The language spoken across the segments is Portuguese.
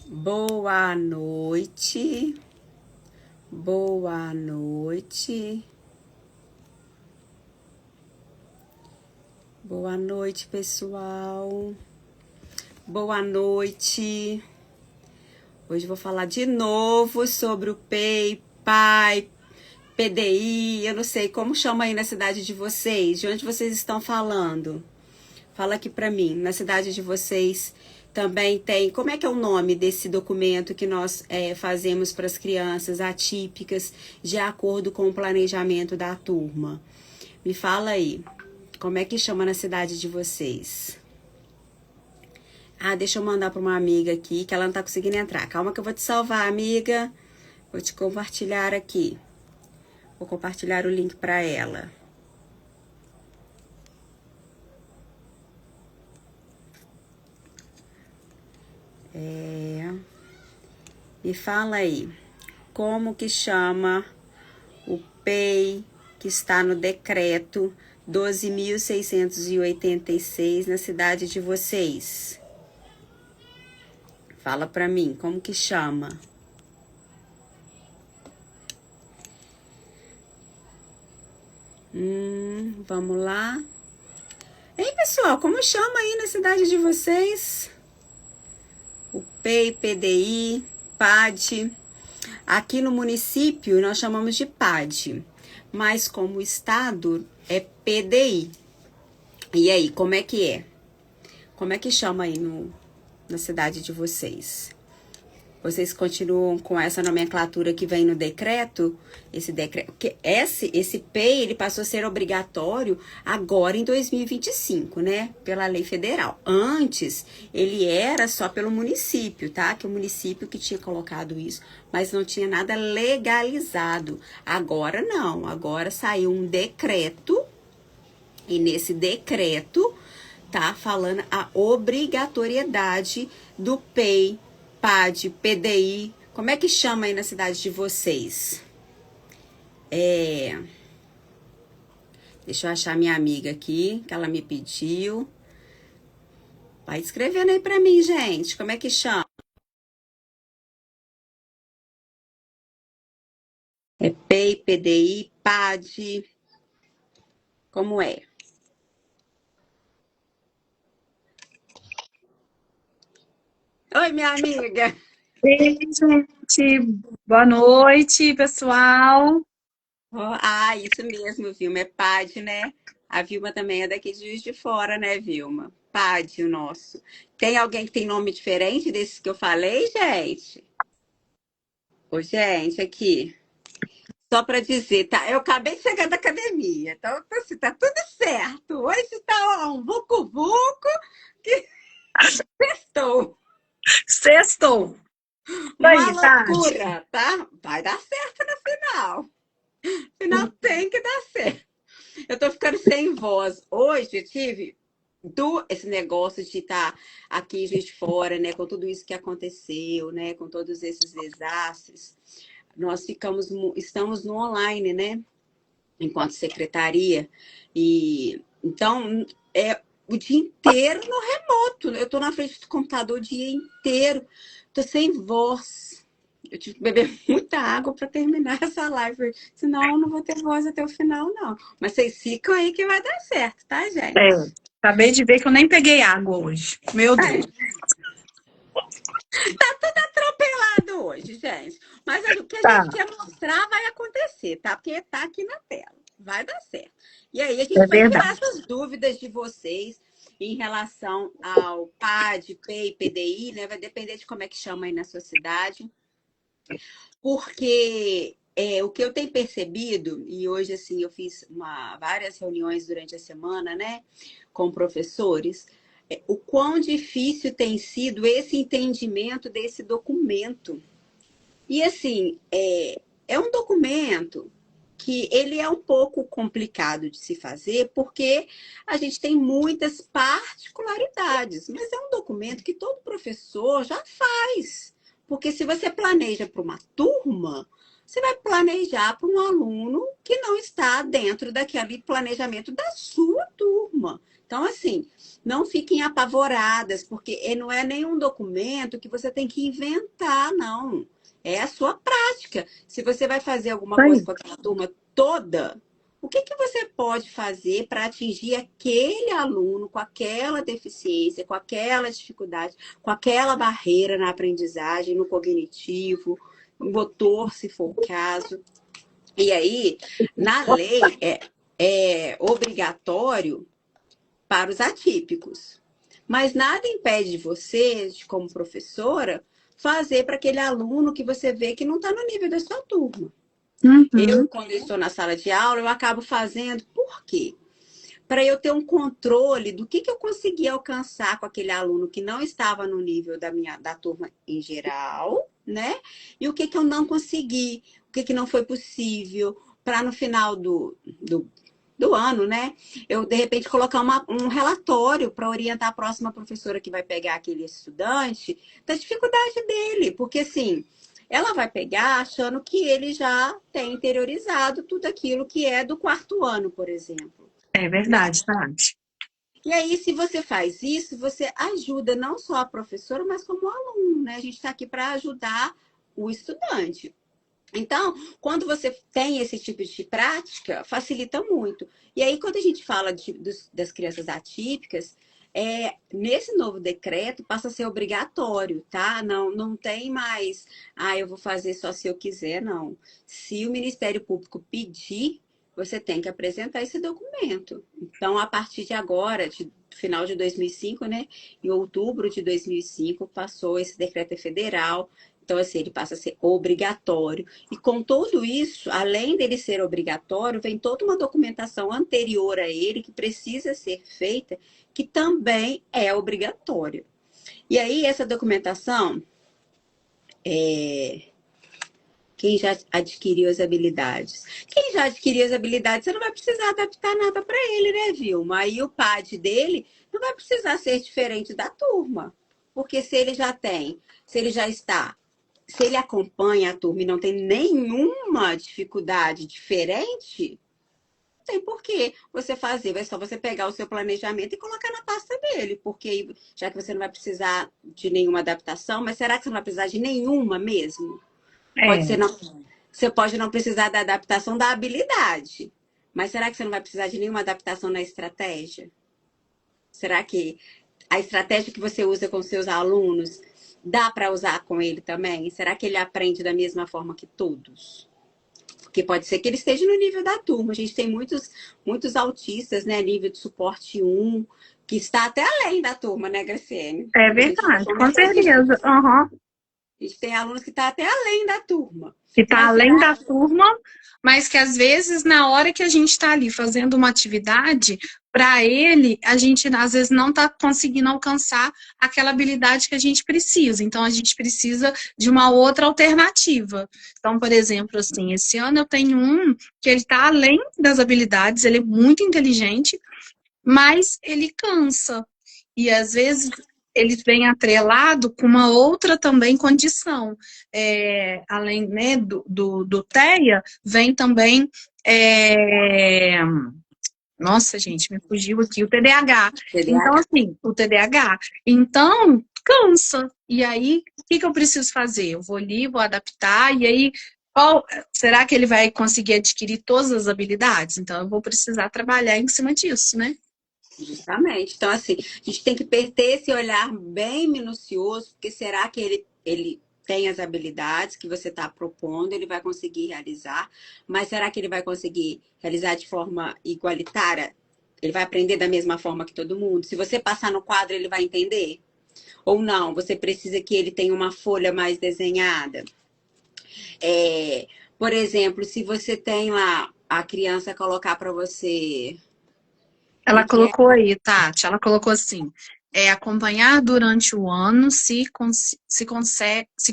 Boa noite. Boa noite. Boa noite, pessoal. Boa noite. Hoje eu vou falar de novo sobre o PEI, PAI, PDI. Eu não sei como chama aí na cidade de vocês. De onde vocês estão falando? Fala aqui pra mim. Na cidade de vocês também tem... Como é que é o nome desse documento que nós fazemos para as crianças atípicas de acordo com o planejamento da turma? Me fala aí. Como é que chama na cidade de vocês? Ah, deixa eu mandar para uma amiga aqui, que ela não tá conseguindo entrar. Calma que eu vou te salvar, amiga. Vou te compartilhar aqui. Vou compartilhar o link para ela. Me fala aí. Como que chama o PEI que está no decreto 12.686 na cidade de vocês? Fala pra mim, como que chama? Vamos lá. Ei, pessoal, como chama aí na cidade de vocês? O PEI, PDI, PAD. Aqui no município nós chamamos de PAD, mas como estado é PDI. E aí, como é que é? Como é que chama aí na cidade de vocês? Vocês continuam com essa nomenclatura que vem no decreto? Esse decreto, que esse PEI, ele passou a ser obrigatório agora em 2025, né? Pela lei federal. Antes, ele era só pelo município, tá? Que o município que tinha colocado isso, mas não tinha nada legalizado. Agora não, agora saiu um decreto, e nesse decreto tá falando a obrigatoriedade do PEI, PAD, PDI. Como é que chama aí na cidade de vocês? Deixa eu achar minha amiga aqui, que ela me pediu. Vai escrevendo aí pra mim, gente. Como é que chama? É PEI, PDI, PAD. Como é? Oi, minha amiga. Ei, gente, boa noite, pessoal. Isso mesmo, Vilma. É PAD, né? A Vilma também é daqui de Juiz de Fora, né, Vilma? PAD, o nosso. Tem alguém que tem nome diferente desses que eu falei, gente? Ô, gente, aqui. Só para dizer, tá? Eu acabei de chegar da academia, então assim, tá tudo certo. Hoje tá ó, um vucu-vucu que estou. Sextou. Isso Uma aí, Tati. loucura, tá? Vai dar certo no final. No final tem que dar certo. Eu tô ficando sem voz. Hoje eu tive esse negócio de estar aqui em Juiz de Fora, né? Com tudo isso que aconteceu, né? Com todos esses desastres. Nós estamos no online, né? Enquanto secretaria. E então é o dia inteiro no remoto. Eu tô na frente do computador o dia inteiro. Tô sem voz. Eu tive que beber muita água para terminar essa live, senão eu não vou ter voz até o final, não. Mas vocês ficam aí que vai dar certo, tá, É, gente? acabei de ver que eu nem peguei água hoje. Meu Deus. É, tá tudo atropelado hoje, gente. Mas o que a gente Tá, quer mostrar vai acontecer, tá? Porque tá aqui na tela. Vai dar certo. E aí a é gente vai tirar verdade. essas dúvidas de vocês em relação ao PAD, PEI, PDI, né? Vai depender de como é que chama aí na sua cidade. Porque o que eu tenho percebido, e hoje assim eu fiz várias reuniões durante a semana, né, com professores, o quão difícil tem sido esse entendimento desse documento. E assim, é um documento que ele é um pouco complicado de se fazer, porque a gente tem muitas particularidades, mas é um documento que todo professor já faz. Porque se você planeja para uma turma, você vai planejar para um aluno que não está dentro daquele planejamento da sua turma. Então, assim, não fiquem apavoradas, porque não é nenhum documento que você tem que inventar, não. É a sua prática. Se você vai fazer alguma coisa Aí. com aquela turma toda, o que você pode fazer para atingir aquele aluno com aquela deficiência, com aquela dificuldade, com aquela barreira na aprendizagem, no cognitivo, no motor, se for o caso. E aí, na lei, é obrigatório para os atípicos. Mas nada impede você, como professora, fazer para aquele aluno que você vê que não está no nível da sua turma. Uhum. Quando eu estou na sala de aula, eu acabo fazendo. Por quê? Para eu ter um controle do que eu consegui alcançar com aquele aluno que não estava no nível da turma em geral, né? E o que eu não consegui, o que não foi possível, para no final do ano, né? Eu, de repente, colocar um relatório para orientar a próxima professora que vai pegar aquele estudante da dificuldade dele. Porque, assim, ela vai pegar achando que ele já tem interiorizado tudo aquilo que é do quarto ano, por exemplo. É verdade, Tati. E aí, se você faz isso, você ajuda não só a professora, mas como o aluno, né? A gente está aqui para ajudar o estudante. Então, quando você tem esse tipo de prática, facilita muito. E aí, quando a gente fala das crianças atípicas, nesse novo decreto passa a ser obrigatório, tá? Não tem mais, eu vou fazer só se eu quiser, não. Se o Ministério Público pedir, você tem que apresentar esse documento. Então, a partir de agora, final de 2005, né? Em outubro de 2005, passou esse decreto federal. Então, assim, ele passa a ser obrigatório. E com tudo isso, além dele ser obrigatório, vem toda uma documentação anterior a ele que precisa ser feita, que também é obrigatória. E aí, essa documentação, quem já adquiriu as habilidades? Quem já adquiriu as habilidades, você não vai precisar adaptar nada para ele, né, Vilma? Aí o PAD dele não vai precisar ser diferente da turma. Porque se ele já tem, se ele já está, se ele acompanha a turma e não tem nenhuma dificuldade diferente, não tem por que você fazer. É só você pegar o seu planejamento e colocar na pasta dele. Porque já que você não vai precisar de nenhuma adaptação, mas será que você não vai precisar de nenhuma mesmo? Pode ser É, não. Você pode não precisar da adaptação da habilidade. Mas será que você não vai precisar de nenhuma adaptação na estratégia? Será que a estratégia que você usa com seus alunos dá para usar com ele também? Será que ele aprende da mesma forma que todos? Porque pode ser que ele esteja no nível da turma. A gente tem muitos autistas, né? Nível de suporte 1, que está até além da turma, né, Graciane? é A gente já verdade, com comentou isso. certeza. Uhum. A gente tem alunos que estão até além da turma. Que está Mas além será da turma, mas que às vezes, na hora que a gente está ali fazendo uma atividade, para ele, a gente às vezes não está conseguindo alcançar aquela habilidade que a gente precisa. Então, a gente precisa de uma outra alternativa. Então, por exemplo, assim, esse ano eu tenho um que ele está além das habilidades, ele é muito inteligente, mas ele cansa. E às vezes eles vêm atrelado com uma outra também condição. Além, né, do TEA, vem também. Nossa, gente, me fugiu aqui o TDAH. Então, TDAH? assim, o TDAH. Então, cansa. E aí, o que eu preciso fazer? Eu vou ali, vou adaptar, e aí, será que ele vai conseguir adquirir todas as habilidades? Então, eu vou precisar trabalhar em cima disso, né? Justamente. Então, assim, a gente tem que ter esse olhar bem minucioso, porque será que ele tem as habilidades que você está propondo, ele vai conseguir realizar, mas será que ele vai conseguir realizar de forma igualitária? Ele vai aprender da mesma forma que todo mundo? Se você passar no quadro, ele vai entender? Ou não? Você precisa que ele tenha uma folha mais desenhada? Por exemplo, se você tem lá a criança colocar para você. Ela Como que é? colocou aí, Tati, ela colocou assim, acompanhar durante o ano se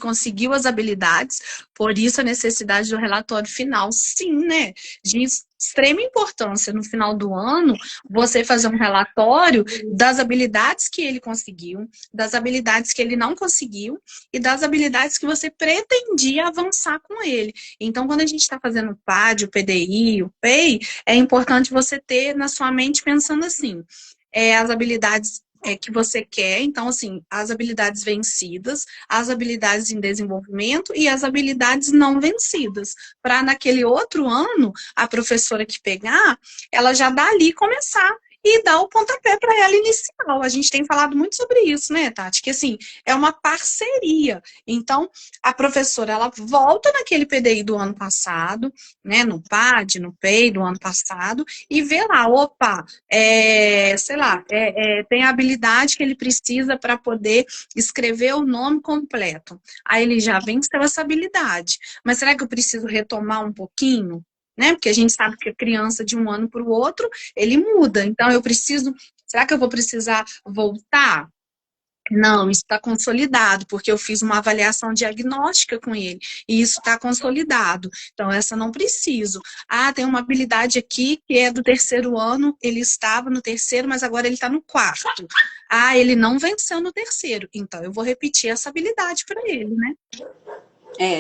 conseguiu as habilidades, por isso a necessidade do relatório final. Sim, né? De extrema importância no final do ano, você fazer um relatório das habilidades que ele conseguiu, das habilidades que ele não conseguiu e das habilidades que você pretendia avançar com ele. Então, quando a gente está fazendo o PAD, o PDI, o PEI, é importante você ter na sua mente pensando assim, as habilidades que você quer. Então, assim, as habilidades vencidas, as habilidades em desenvolvimento e as habilidades não vencidas. Para naquele outro ano, a professora que pegar, ela já dá ali começar e dar o pontapé para ela inicial. A gente tem falado muito sobre isso, né, Tati? Que assim, é uma parceria. Então, a professora ela volta naquele PDI do ano passado, né, no PAD, no PEI do ano passado, e vê lá, opa, sei lá, tem a habilidade que ele precisa para poder escrever o nome completo. Aí ele já venceu essa habilidade. Mas será que eu preciso retomar um pouquinho? Né? Porque a gente sabe que a criança de um ano para o outro, ele muda. Então, eu preciso. Será que eu vou precisar voltar? Não, isso está consolidado, porque eu fiz uma avaliação diagnóstica com ele, e isso está consolidado. Então, essa não preciso. Ah, tem uma habilidade aqui que é do terceiro ano, ele estava no terceiro, mas agora ele está no quarto. Ah, ele não venceu no terceiro, então eu vou repetir essa habilidade para ele, né?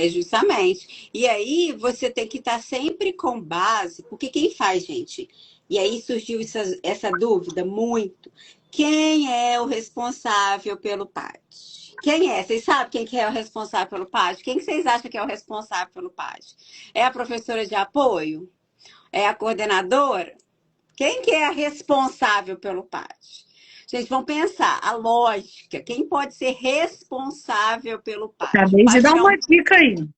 Justamente. E aí você tem que estar sempre com base, porque quem faz, gente? E aí surgiu essa dúvida muito. Quem é o responsável pelo PAD? Quem é? Vocês sabem quem que é o responsável pelo PAD? Quem que vocês acham que é o responsável pelo PAD? É a professora de apoio? É a coordenadora? Quem que é a responsável pelo PAD? Gente, vamos pensar, a lógica, quem pode ser responsável pelo PAD? O Acabei de PAD dar não é uma um, dica aí. não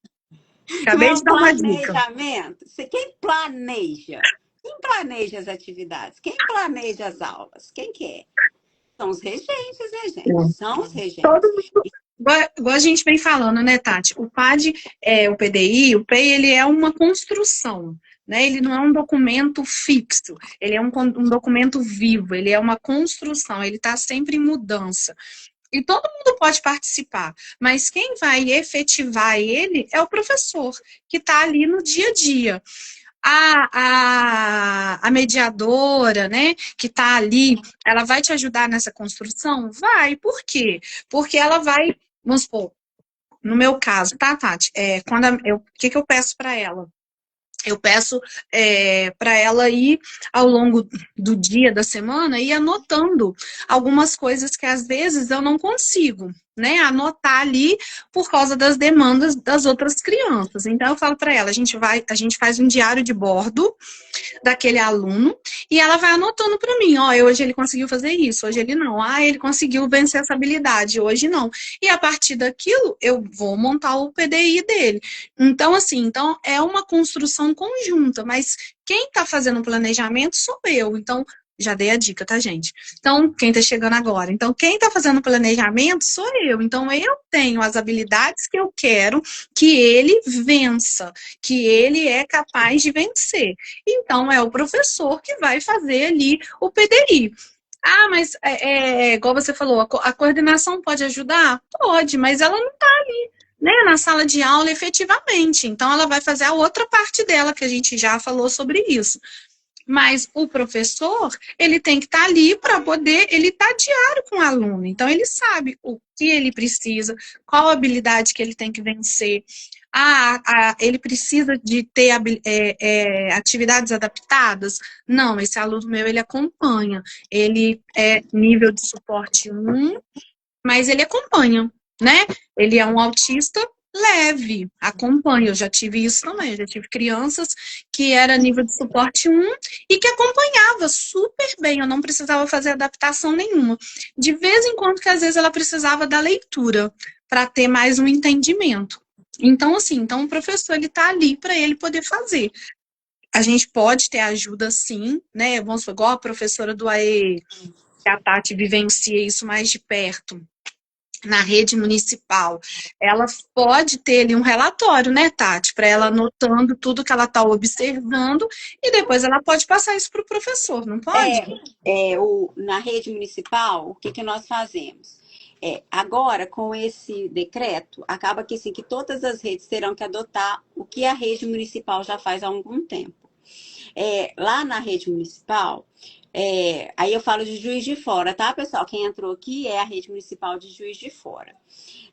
Acabei é de um dar uma dica. planejamento. Quem planeja? Quem planeja as atividades? Quem planeja as aulas? Quem que é? São os regentes, né, gente? São os Todo regentes. mundo, igual a gente vem falando, né, Tati? O PAD, o PDI, o PEI, ele é uma construção, né? Ele não é um documento fixo, ele é um documento vivo, ele é uma construção, ele está sempre em mudança. E todo mundo pode participar, mas quem vai efetivar ele é o professor, que está ali no dia a dia. A mediadora, né, que está ali, ela vai te ajudar nessa construção? Vai. Por quê? Porque ela vai, vamos supor, no meu caso, tá, Tati? O que que eu peço para ela? Eu peço para ela ir ao longo do dia, da semana, ir anotando algumas coisas que às vezes eu não consigo, né? Anotar ali por causa das demandas das outras crianças. Então eu falo para ela, a gente faz um diário de bordo daquele aluno e ela vai anotando para mim, ó, hoje ele conseguiu fazer isso, hoje ele não. Ah, ele conseguiu vencer essa habilidade, hoje não. E a partir daquilo eu vou montar o PDI dele. Então assim, então é uma construção conjunta, mas quem está fazendo o planejamento sou eu. Então já dei a dica, tá, gente? Então, quem está chegando agora? Então, quem está fazendo o planejamento sou eu. Então, eu tenho as habilidades que eu quero que ele vença, que ele é capaz de vencer. Então, é o professor que vai fazer ali o PDI. Ah, mas igual você falou, a coordenação pode ajudar? Pode, mas ela não está ali, né, na sala de aula efetivamente. Então, ela vai fazer a outra parte dela, que a gente já falou sobre isso. Mas o professor, ele tem que estar ali para poder, ele está diário com o aluno. Então, ele sabe o que ele precisa, qual habilidade que ele tem que vencer. Ele precisa de ter atividades adaptadas? Não, esse aluno meu, ele acompanha. Ele é nível de suporte 1, mas ele acompanha, né? Ele é um autista leve, acompanha. Eu já tive isso também, eu já tive crianças que era nível de suporte 1 e que acompanhava super bem, eu não precisava fazer adaptação nenhuma. De vez em quando, que às vezes ela precisava da leitura para ter mais um entendimento. Então, assim, então o professor, ele tá ali para ele poder fazer. A gente pode ter ajuda, sim, né? Vamos supor, igual a professora do AE, que a Tati vivencia isso mais de perto na rede municipal, ela pode ter ali um relatório, né, Tati, para ela anotando tudo que ela está observando e depois ela pode passar isso para o professor, não pode? Na rede municipal, o que, que nós fazemos? Agora, com esse decreto, acaba que, assim, que todas as redes terão que adotar o que a rede municipal já faz há algum tempo. Lá na rede municipal, Aí eu falo de Juiz de Fora, tá, pessoal? Quem entrou aqui é a rede municipal de Juiz de Fora.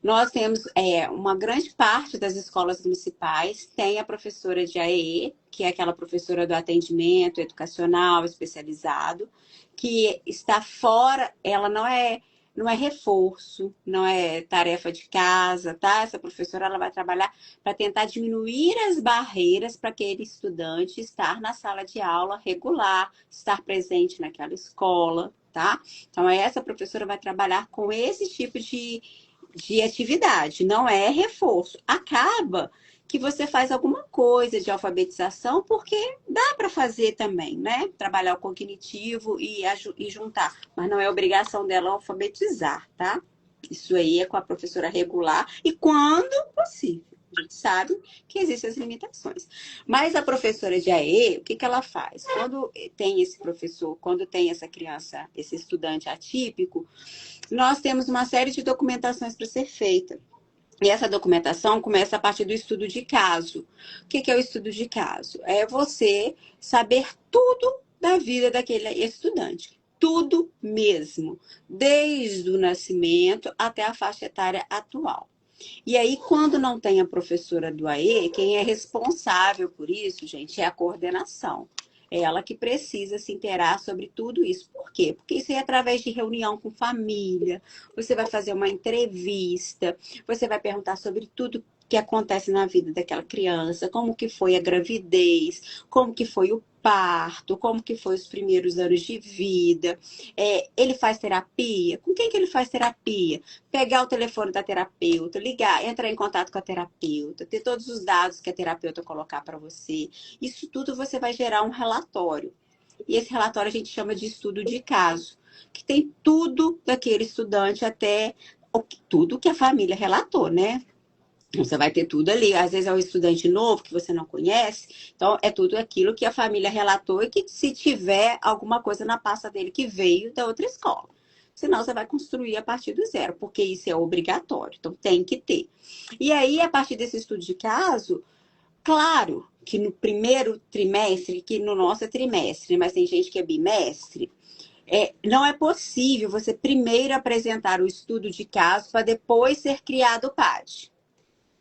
Nós temos uma grande parte das escolas municipais tem a professora de AEE, que é aquela professora do atendimento educacional especializado, que está fora, ela não é reforço, não é tarefa de casa, tá? Essa professora ela vai trabalhar para tentar diminuir as barreiras para aquele estudante estar na sala de aula regular, estar presente naquela escola, tá? Então, essa professora vai trabalhar com esse tipo de atividade, não é reforço. Acaba que você faz alguma coisa de alfabetização, porque dá para fazer também, né? Trabalhar o cognitivo e juntar, mas não é obrigação dela alfabetizar, tá? Isso aí é com a professora regular e quando possível. A gente sabe que existem as limitações. Mas a professora de AE, o que ela faz? Quando tem esse professor, quando tem essa criança, esse estudante atípico, nós temos uma série de documentações para ser feita. E essa documentação começa a partir do estudo de caso. O que é o estudo de caso? É você saber tudo da vida daquele estudante. Tudo mesmo. Desde o nascimento até a faixa etária atual. E aí, quando não tem a professora do AE, quem é responsável por isso, gente, é a coordenação. É ela que precisa se inteirar sobre tudo isso. Por quê? Porque isso é através de reunião com família, você vai fazer uma entrevista, você vai perguntar sobre tudo que acontece na vida daquela criança, como que foi a gravidez, como que foi o parto, como que foi os primeiros anos de vida. Ele faz terapia? Com quem que ele faz terapia? Pegar o telefone da terapeuta, ligar, entrar em contato com a terapeuta, ter todos os dados que a terapeuta colocar para você. Isso tudo você vai gerar um relatório. E esse relatório a gente chama de estudo de caso, que tem tudo daquele estudante até tudo que a família relatou, né? Você vai ter tudo ali. Às vezes é um estudante novo que você não conhece. Então, é tudo aquilo que a família relatou e que se tiver alguma coisa na pasta dele que veio da outra escola. Senão, você vai construir a partir do zero, porque isso é obrigatório. Então, tem que ter. E aí, a partir desse estudo de caso, claro que no primeiro trimestre, que no nosso é trimestre, mas tem gente que é bimestre, não é possível você primeiro apresentar o estudo de caso para depois ser criado o PAD.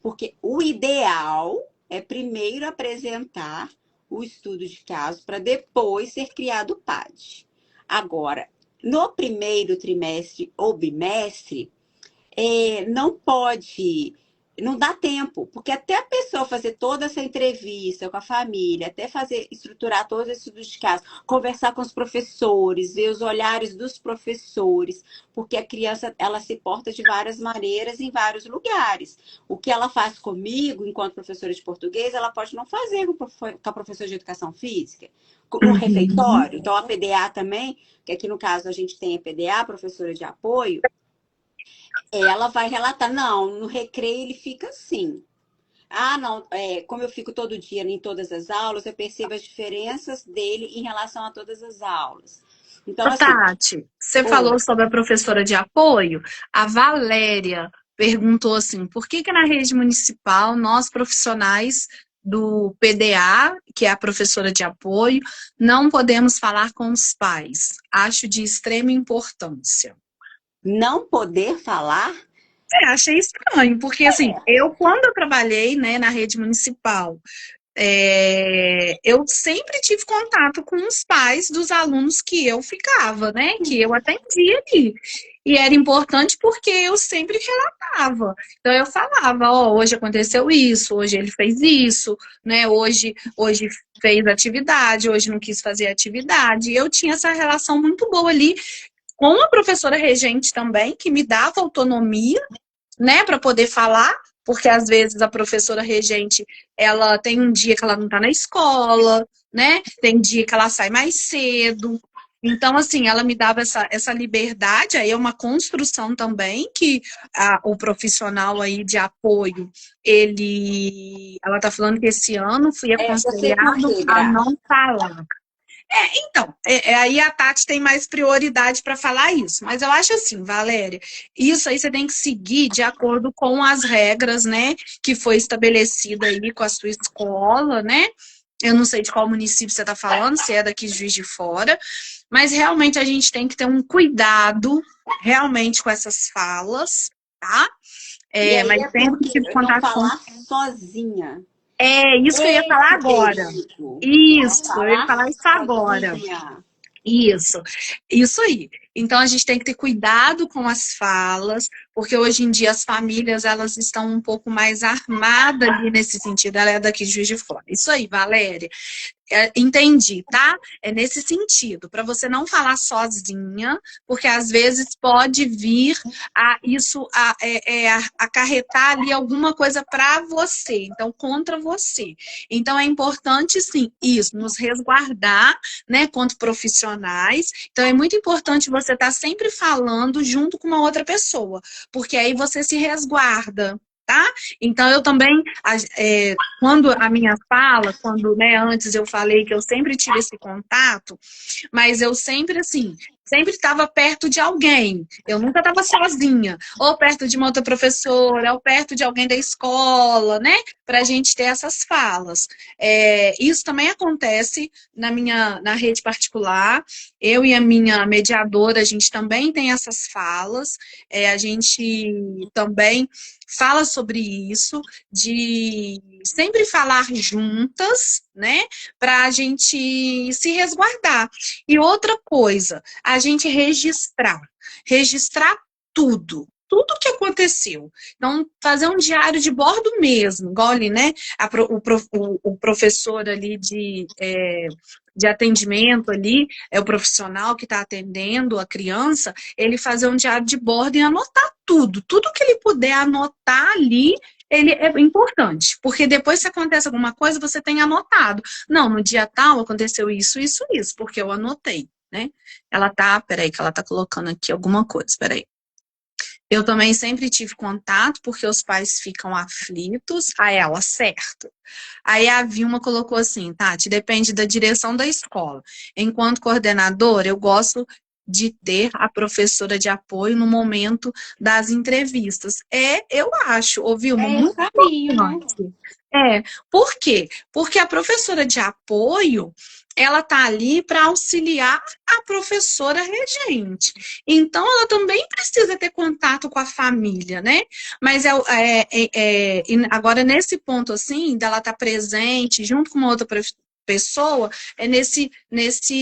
Porque o ideal é primeiro apresentar o estudo de caso para depois ser criado o PAD. Agora, no primeiro trimestre ou bimestre, não dá tempo, porque até a pessoa fazer toda essa entrevista com a família, até estruturar todos esses estudos de caso, conversar com os professores, ver os olhares dos professores, porque a criança ela se porta de várias maneiras em vários lugares. O que ela faz comigo, enquanto professora de português, ela pode não fazer com a professora de educação física, no refeitório. Então, a PDA também, que aqui no caso a gente tem a PDA, professora de apoio, ela vai relatar, não, no recreio ele fica assim. Ah, não, como eu fico todo dia em todas as aulas, eu percebo as diferenças dele em relação a todas as aulas. Então, Ô, assim, Tati, você falou sobre a professora de apoio. A Valéria perguntou assim: por que na rede municipal nós profissionais do PDA, que é a professora de apoio, não podemos falar com os pais? Acho de extrema importância. não poder falar, Achei estranho, porque assim, quando eu trabalhei, né, na rede municipal, eu sempre tive contato com os pais dos alunos que eu ficava, né? Que eu atendia ali. E era importante porque eu sempre relatava. Então eu falava, hoje aconteceu isso, hoje ele fez isso, né? Hoje fez atividade, hoje não quis fazer atividade. E eu tinha essa relação muito boa ali com a professora regente também, que me dava autonomia, né, para poder falar, porque às vezes a professora regente, ela tem um dia que ela não está na escola, né? Tem dia que ela sai mais cedo. Então, assim, ela me dava essa liberdade, aí é uma construção também que o profissional aí de apoio, ela está falando que esse ano fui você por aconselhado quê, a Gra? não falar. Então, aí a Tati tem mais prioridade para falar isso. Mas eu acho assim, Valéria, isso aí você tem que seguir de acordo com as regras, né, que foi estabelecida aí com a sua escola, né? Eu não sei de qual município você está falando, se é daqui de Juiz de Fora, Mas realmente a gente tem que ter um cuidado realmente com essas falas, tá? E aí Mas é sempre que porque tive não contato com... falar sozinha. É isso que eu ia falar Esse agora. perigo. Não Isso, eu ia falar falar isso agora. sozinha. Isso aí. Então a gente tem que ter cuidado com as falas, porque hoje em dia as famílias elas estão um pouco mais armadas ali nesse sentido. Ela é daqui de Juiz de Fora. Isso aí, Valéria. Entendi, tá? É nesse sentido, para você não falar sozinha, porque às vezes pode vir acarretar ali alguma coisa para você, então contra você. Então é importante sim isso, nos resguardar, né, quanto profissionais. Então é muito importante você estar sempre falando junto com uma outra pessoa, porque aí você se resguarda. Tá? Então, eu também, quando a minha fala, quando, né, antes eu falei que eu sempre tive esse contato, mas eu sempre, assim, sempre estava perto de alguém. Eu nunca estava sozinha. Ou perto de uma outra professora, ou perto de alguém da escola, né? Para a gente ter essas falas. Isso também acontece na rede particular. Eu e a minha mediadora, a gente também tem essas falas. A gente também fala sobre isso, de sempre falar juntas, né? Para a gente se resguardar. E outra coisa, a gente registrar tudo que aconteceu. Então, fazer um diário de bordo mesmo, igual ali, né? O professor ali de atendimento ali, é o profissional que está atendendo a criança, ele fazer um diário de bordo e anotar tudo que ele puder anotar ali, ele é importante, porque depois se acontece alguma coisa, você tem anotado. Não, no dia tal aconteceu isso, porque eu anotei, né? Peraí, que ela tá colocando aqui alguma coisa, peraí. Eu também sempre tive contato, porque os pais ficam aflitos. A ela, certo. Aí a Vilma colocou assim, Tati, depende da direção da escola. Enquanto coordenadora, eu gosto de ter a professora de apoio no momento das entrevistas. Eu acho, ô Vilma, É esse muito caminho, né? importante. Por quê? Porque a professora de apoio, ela tá ali para auxiliar a professora regente. Então, ela também precisa ter contato com a família, né? Mas agora, nesse ponto, assim, dela estar presente junto com uma outra pessoa, é nesse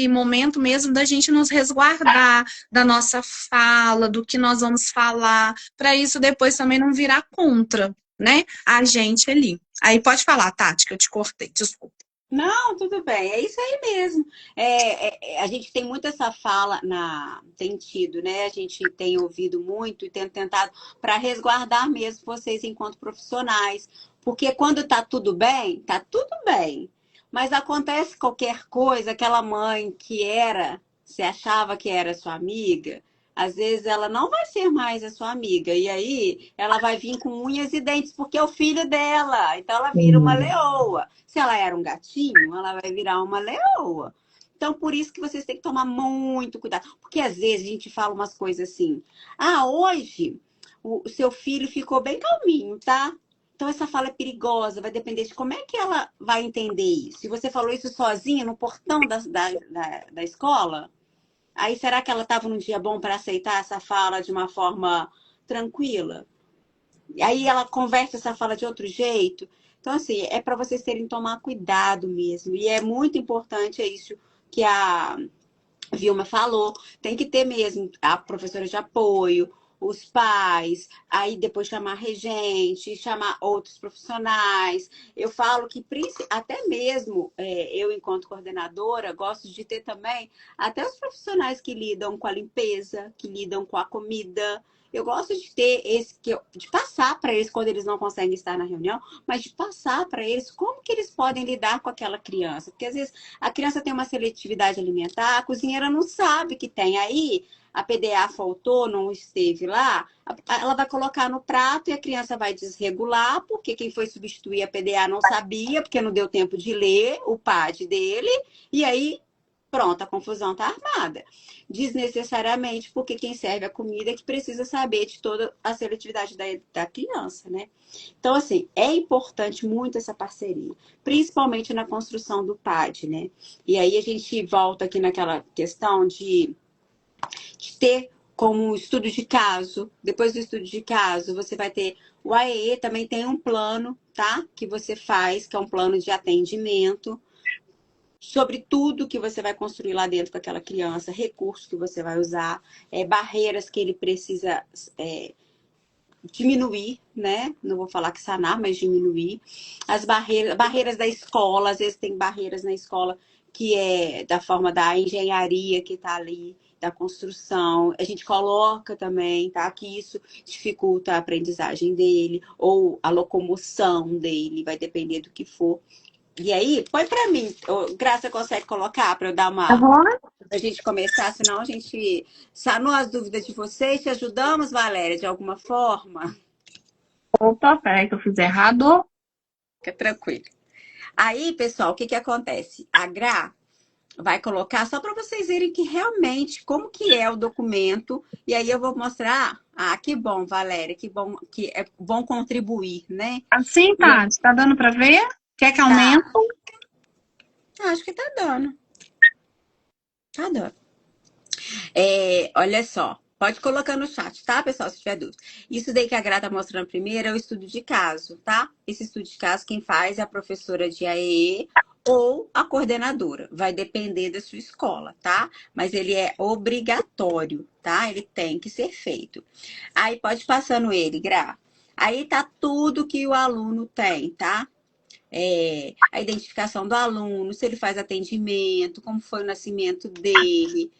momento mesmo da gente nos resguardar da nossa fala, do que nós vamos falar, para isso depois também não virar contra, né? A gente ali. Aí pode falar, Tati, que eu te cortei, desculpa. Não, tudo bem, é isso aí mesmo. A gente tem muito essa fala tem tido, né? A gente tem ouvido muito e tem tentado para resguardar mesmo vocês enquanto profissionais, porque quando tá tudo bem. Mas acontece qualquer coisa, aquela mãe se achava que era sua amiga, às vezes ela não vai ser mais a sua amiga. E aí ela vai vir com unhas e dentes, porque é o filho dela. Então ela vira uma leoa. Se ela era um gatinho, ela vai virar uma leoa. Então, por isso que vocês têm que tomar muito cuidado. Porque às vezes a gente fala umas coisas assim. Ah, hoje o seu filho ficou bem calminho, tá? Então, essa fala é perigosa, vai depender de como é que ela vai entender isso. Se você falou isso sozinha no portão da escola, aí será que ela estava num dia bom para aceitar essa fala de uma forma tranquila? E aí ela conversa essa fala de outro jeito. Então, assim, é para vocês terem que tomar cuidado mesmo. E é muito importante, é isso que a Vilma falou. Tem que ter mesmo a professora de apoio, os pais, aí depois chamar regente, chamar outros profissionais. Eu falo que até mesmo eu, enquanto coordenadora, gosto de ter também até os profissionais que lidam com a limpeza, que lidam com a comida. Eu gosto de ter de passar para eles quando eles não conseguem estar na reunião, mas de passar para eles como que eles podem lidar com aquela criança. Porque às vezes a criança tem uma seletividade alimentar, a cozinheira não sabe que tem. Aí a PDA faltou, não esteve lá, ela vai colocar no prato e a criança vai desregular, porque quem foi substituir a PDA não sabia, porque não deu tempo de ler o PAD dele, e aí pronto, a confusão tá armada. Desnecessariamente, porque quem serve a comida é que precisa saber de toda a seletividade da criança, né? Então, assim, é importante muito essa parceria, principalmente na construção do PAD, né? E aí a gente volta aqui naquela questão de ter como estudo de caso. Depois do estudo de caso, você vai ter o AEE, também tem um plano, tá? Que você faz, que é um plano de atendimento sobre tudo que você vai construir lá dentro com aquela criança, recursos que você vai usar, barreiras que ele precisa diminuir, né? Não vou falar que sanar, mas diminuir. As barreiras da escola, às vezes tem barreiras na escola que é da forma da engenharia que está ali, da construção. A gente coloca também, tá? Que isso dificulta a aprendizagem dele ou a locomoção dele, vai depender do que for. E aí, põe para mim, Graça consegue colocar para eu dar uma Uhum. a gente começar, senão a gente sanou as dúvidas de vocês. Te ajudamos, Valéria, de alguma forma? Opa, peraí que eu fiz errado. Fica tranquilo. Aí, pessoal, o que acontece? A Gra vai colocar só para vocês verem que realmente como que é o documento. E aí eu vou mostrar. Ah, que bom, Valéria, que bom que é bom contribuir, né? Assim, E Tati, tá dando para ver? Quer que aumente? tá, acho que tá dando. Tá dando. Olha só, pode colocar no chat, tá, pessoal, se tiver dúvida. Isso daí que a Gra tá mostrando primeiro é o estudo de caso, tá? Esse estudo de caso, quem faz é a professora de AEE ou a coordenadora. Vai depender da sua escola, tá? Mas ele é obrigatório, tá? Ele tem que ser feito. Aí pode passando ele, Gra. Aí tá tudo que o aluno tem, tá? A identificação do aluno, se ele faz atendimento, como foi o nascimento dele.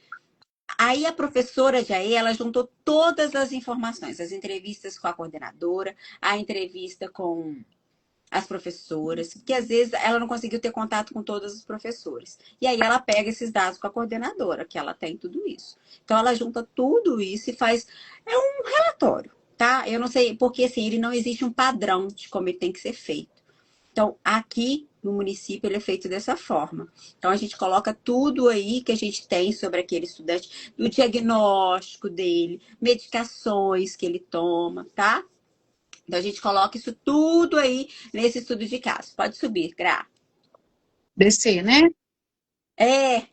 Aí a professora de AE, ela juntou todas as informações, as entrevistas com a coordenadora, a entrevista com as professoras, que às vezes ela não conseguiu ter contato com todos os professores. E aí ela pega esses dados com a coordenadora, que ela tem tudo isso. Então ela junta tudo isso e faz um relatório, tá? Eu não sei, porque assim, ele não existe um padrão de como ele tem que ser feito. Então, aqui no município, ele é feito dessa forma. Então, a gente coloca tudo aí que a gente tem sobre aquele estudante, o diagnóstico dele, medicações que ele toma, tá? Então, a gente coloca isso tudo aí nesse estudo de caso. Pode subir, Gra. Descer, né? É,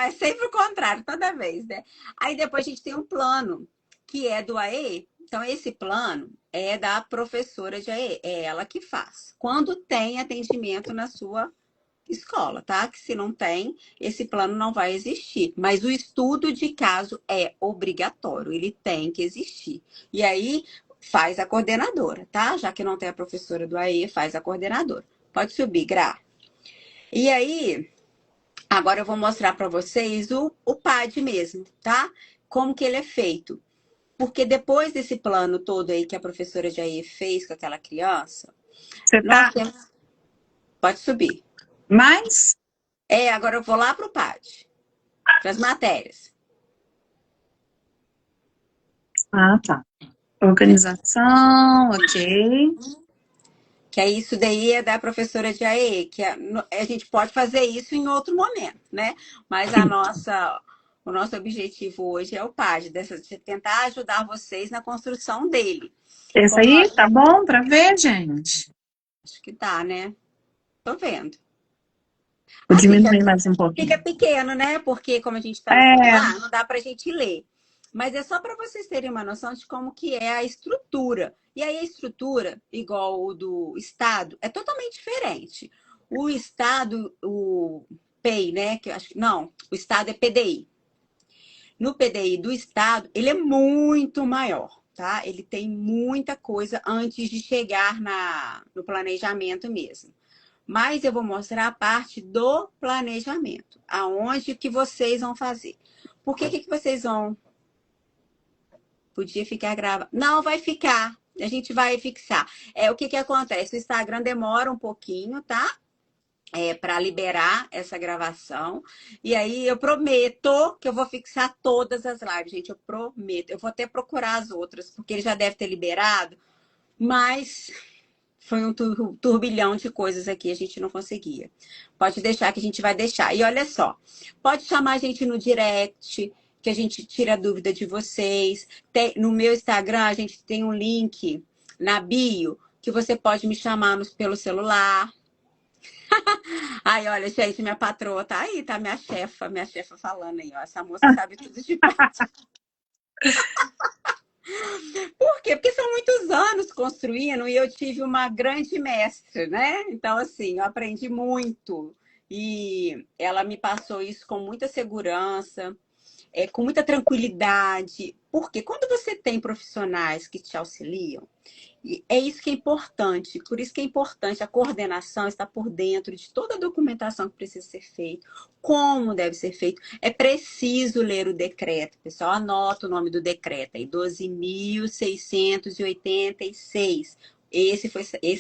é sempre o contrário, toda vez, né? Aí depois a gente tem um plano, que é do AE. Então, esse plano é da professora de AE, é ela que faz. Quando tem atendimento na sua escola, tá? Que se não tem, esse plano não vai existir. Mas o estudo de caso é obrigatório, ele tem que existir. E aí faz a coordenadora, tá? Já que não tem a professora do AE, faz a coordenadora. Pode subir, Gra. E aí, agora eu vou mostrar para vocês o PAD mesmo, tá? Como que ele é feito. Porque depois desse plano todo aí que a professora de AE fez com aquela criança, Você nós tá temos... Pode subir. mais? Agora eu vou lá para o PAD, para as matérias. Ah, tá. Organização, ok. Que é isso daí é da professora de AE, que a gente pode fazer isso em outro momento, né? Mas o nosso objetivo hoje é o PAD, de tentar ajudar vocês na construção dele. Esse Como aí nós... tá bom para ver, gente? Acho que tá, né? Tô vendo. Vou Assim, diminuir mais um fica pouquinho. pequeno, né? Porque como a gente está no É, celular, não dá para a gente ler. Mas é só para vocês terem uma noção de como que é a estrutura. E aí a estrutura, igual o do Estado, é totalmente diferente. O Estado, o PEI, né? Que eu acho que não, o Estado é PDI. No PDI do Estado, ele é muito maior, tá? Ele tem muita coisa antes de chegar no planejamento mesmo. Mas eu vou mostrar a parte do planejamento, aonde que vocês vão fazer. Por que vocês vão? Podia ficar gravado. Não, vai ficar. A gente vai fixar. O que acontece? O Instagram demora um pouquinho, tá? Para liberar essa gravação. E aí eu prometo que eu vou fixar todas as lives, gente. Eu prometo. Eu vou até procurar as outras, porque ele já deve ter liberado. Mas Foi um turbilhão de coisas aqui, a gente não conseguia. Pode deixar que a gente vai deixar. E olha só, pode chamar a gente no direct, que a gente tira a dúvida de vocês. No meu Instagram, a gente tem um link na bio que você pode me chamar pelo celular. Ai, olha, gente, minha patroa tá aí, tá? Minha chefa falando aí, ó. Essa moça sabe tudo de prática. Por quê? Porque são muitos anos construindo e eu tive uma grande mestre, né? Então, assim, eu aprendi muito. E ela me passou isso com muita segurança, com muita tranquilidade. Porque quando você tem profissionais que te auxiliam, e é isso que é importante, por isso que é importante a coordenação estar por dentro de toda a documentação que precisa ser feita, como deve ser feito. É preciso ler o decreto, pessoal, anota o nome do decreto aí, 12.686. Esse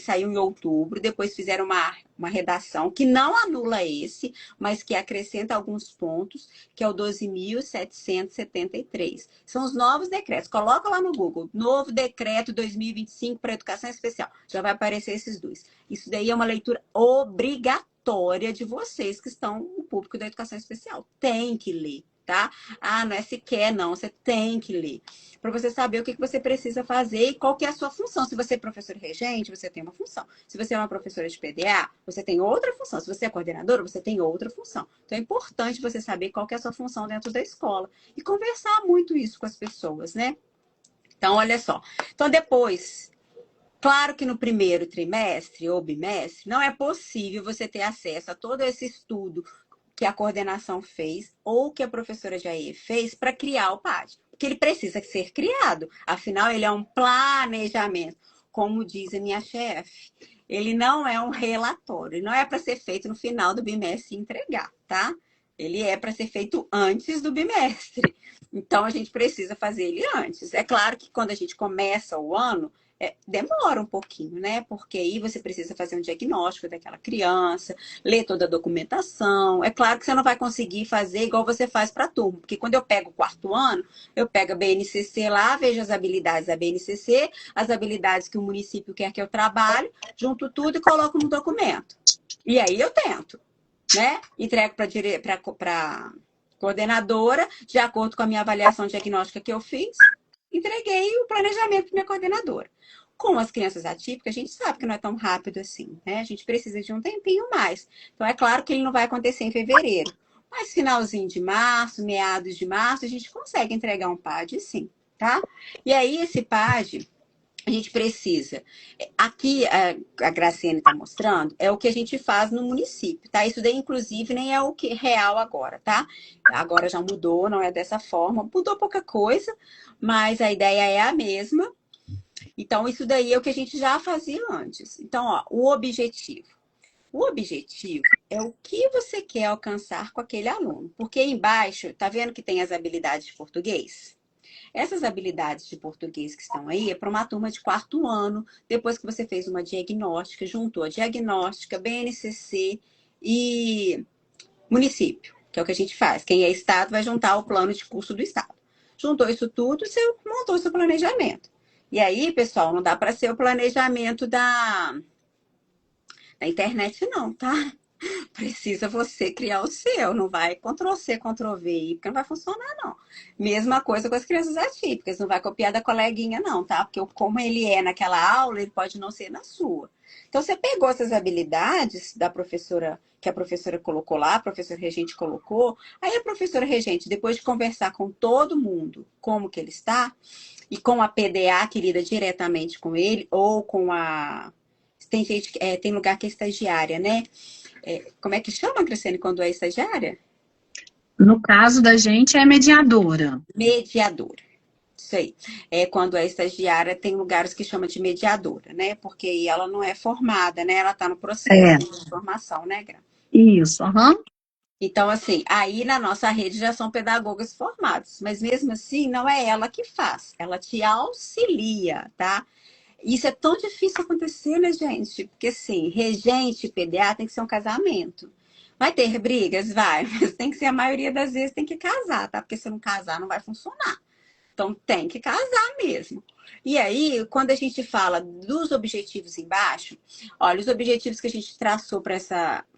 saiu em outubro, depois fizeram uma redação que não anula esse, mas que acrescenta alguns pontos, que é o 12.773. São os novos decretos. Coloca lá no Google, novo decreto 2025 para educação especial. Já vai aparecer esses dois. Isso daí é uma leitura obrigatória de vocês que estão no público da educação especial. Tem que ler, tá? Ah, não é se quer, não. Você tem que ler. Para você saber o que você precisa fazer e qual que é a sua função. Se você é professor regente, você tem uma função. Se você é uma professora de PDA, você tem outra função. Se você é coordenadora, você tem outra função. Então é importante você saber qual que é a sua função dentro da escola e conversar muito isso com as pessoas, né? Então, olha só. Então, depois, claro que no primeiro trimestre ou bimestre, não é possível você ter acesso a todo esse estudo que a coordenação fez ou que a professora de AE fez para criar o PAD. Porque ele precisa ser criado. Afinal, ele é um planejamento. Como diz a minha chefe, ele não é um relatório. Ele não é para ser feito no final do bimestre e entregar, tá? Ele é para ser feito antes do bimestre. Então, a gente precisa fazer ele antes. É claro que quando a gente começa o ano, demora um pouquinho, né? Porque aí você precisa fazer um diagnóstico daquela criança, ler toda a documentação. É claro que você não vai conseguir fazer igual você faz para a turma, porque quando eu pego o quarto ano, eu pego a BNCC lá, vejo as habilidades da BNCC, as habilidades que o município quer que eu trabalhe, junto tudo e coloco no documento. E aí eu tento, né? Entrego para coordenadora, de acordo com a minha avaliação diagnóstica que eu fiz, entreguei o planejamento para minha coordenadora. Com as crianças atípicas, a gente sabe que não é tão rápido assim, né? A gente precisa de um tempinho mais. Então, é claro que ele não vai acontecer em fevereiro. Mas finalzinho de março, meados de março, a gente consegue entregar um PAD, sim, tá? E aí, esse PAD, a gente precisa. Aqui, a Graciane está mostrando, é o que a gente faz no município, tá? Isso daí, inclusive, nem é o que real agora, tá? Agora já mudou, não é dessa forma. Mudou pouca coisa, mas a ideia é a mesma. Então, isso daí é o que a gente já fazia antes. Então, ó, o objetivo. O objetivo é o que você quer alcançar com aquele aluno. Porque aí embaixo, tá vendo que tem as habilidades de português? Essas habilidades de português que estão aí é para uma turma de quarto ano, depois que você fez uma diagnóstica, juntou a diagnóstica, BNCC e município, que é o que a gente faz. Quem é estado vai juntar o plano de curso do estado. Juntou isso tudo, você montou o seu planejamento. E aí, pessoal, não dá para ser o planejamento da internet, não, tá? Precisa você criar o seu, não vai Ctrl+C, Ctrl+V, porque não vai funcionar, não. Mesma coisa com as crianças atípicas, não vai copiar da coleguinha, não, tá? Porque como ele é naquela aula, ele pode não ser na sua. Então, você pegou essas habilidades da professora, que a professora colocou lá, a professora regente colocou, aí a professora regente, depois de conversar com todo mundo como que ele está, e com a PDA que lida diretamente com ele, ou com a... Tem gente, tem lugar que é estagiária, né? Como é que chama, Graciane, quando é estagiária? No caso da gente, é mediadora. Mediadora. Isso aí. Quando é estagiária, tem lugares que chama de mediadora, né? Porque aí ela não é formada, né? Ela está no processo de formação, né, Gra? Isso, aham. Então, assim, aí na nossa rede já são pedagogas formados, mas mesmo assim não é ela que faz, ela te auxilia, tá? Isso é tão difícil acontecer, né, gente? Porque, assim, regente e PDA tem que ser um casamento. Vai ter brigas? Vai, mas tem que ser a maioria das vezes tem que casar, tá? Porque se não casar, não vai funcionar. Então tem que casar mesmo. E aí, quando a gente fala dos objetivos embaixo, olha, os objetivos que a gente traçou para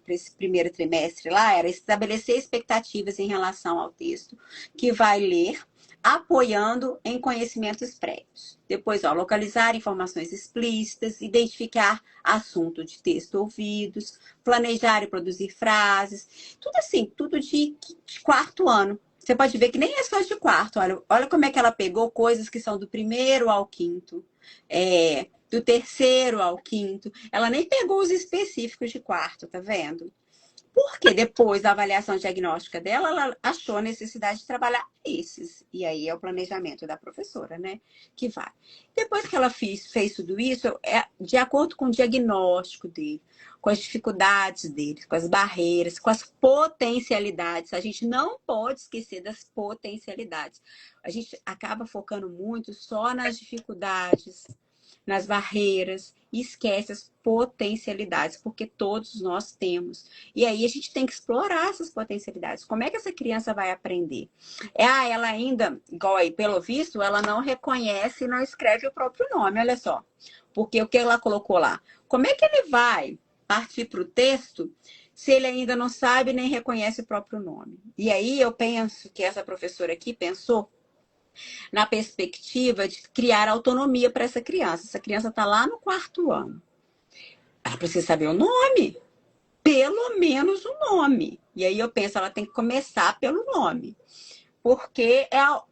esse primeiro trimestre lá era estabelecer expectativas em relação ao texto que vai ler, apoiando em conhecimentos prévios. Depois, ó, localizar informações explícitas, identificar assunto de texto ouvidos, planejar e produzir frases, tudo assim, tudo de quarto ano. Você pode ver que nem é só de quarto. Olha como é que ela pegou coisas que são do primeiro ao quinto, do terceiro ao quinto. Ela nem pegou os específicos de quarto, tá vendo? Porque depois da avaliação diagnóstica dela, ela achou a necessidade de trabalhar esses. E aí é o planejamento da professora, né? Que vai. Depois que ela fez tudo isso, é de acordo com o diagnóstico dele, com as dificuldades dele, com as barreiras, com as potencialidades. A gente não pode esquecer das potencialidades. A gente acaba focando muito só nas dificuldades, nas barreiras, e esquece as potencialidades, porque todos nós temos. E aí a gente tem que explorar essas potencialidades. Como é que essa criança vai aprender? Ela ainda, igual aí, pelo visto, ela não reconhece e não escreve o próprio nome, olha só. Porque o que ela colocou lá? Como é que ele vai partir para o texto se ele ainda não sabe nem reconhece o próprio nome? E aí eu penso que essa professora aqui pensou na perspectiva de criar autonomia para essa criança. Essa criança está lá no quarto ano. Ela precisa saber o nome, pelo menos o nome. E aí eu penso, ela tem que começar pelo nome, porque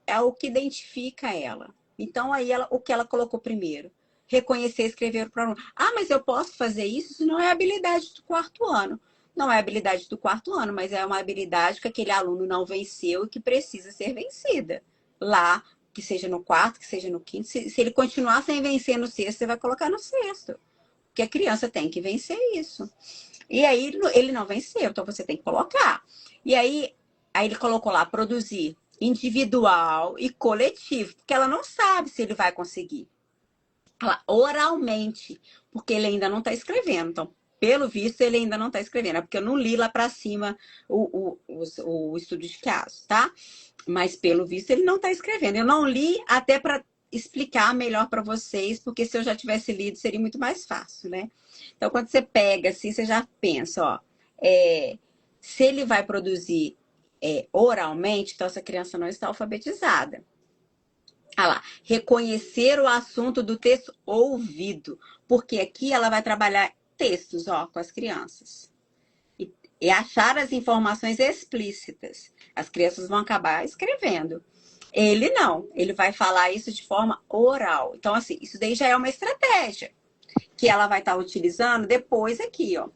é o que identifica ela. Então aí o que ela colocou primeiro? Reconhecer e escrever o pronome. Mas eu posso fazer isso? Isso não é habilidade do quarto ano. Não é habilidade do quarto ano, mas é uma habilidade que aquele aluno não venceu e que precisa ser vencida. Lá, que seja no quarto, que seja no quinto. Se ele continuar sem vencer no sexto, você vai colocar no sexto. Porque a criança tem que vencer isso. E aí ele não venceu, então você tem que colocar. E aí ele colocou lá produzir individual e coletivo, porque ela não sabe se ele vai conseguir. Oralmente, porque ele ainda não está escrevendo. Então, pelo visto, ele ainda não está escrevendo. É porque eu não li lá para cima o estudo de caso, tá? Mas, pelo visto, ele não está escrevendo. Eu não li até para explicar melhor para vocês, porque se eu já tivesse lido, seria muito mais fácil, né? Então, quando você pega assim, você já pensa, ó, se ele vai produzir oralmente, então essa criança não está alfabetizada. Lá, reconhecer o assunto do texto ouvido, porque aqui ela vai trabalhar textos, ó, com as crianças. E achar as informações explícitas. As crianças vão acabar escrevendo. Ele não, ele vai falar isso de forma oral. Então, assim, isso daí já é uma estratégia que ela vai estar utilizando depois aqui, ó.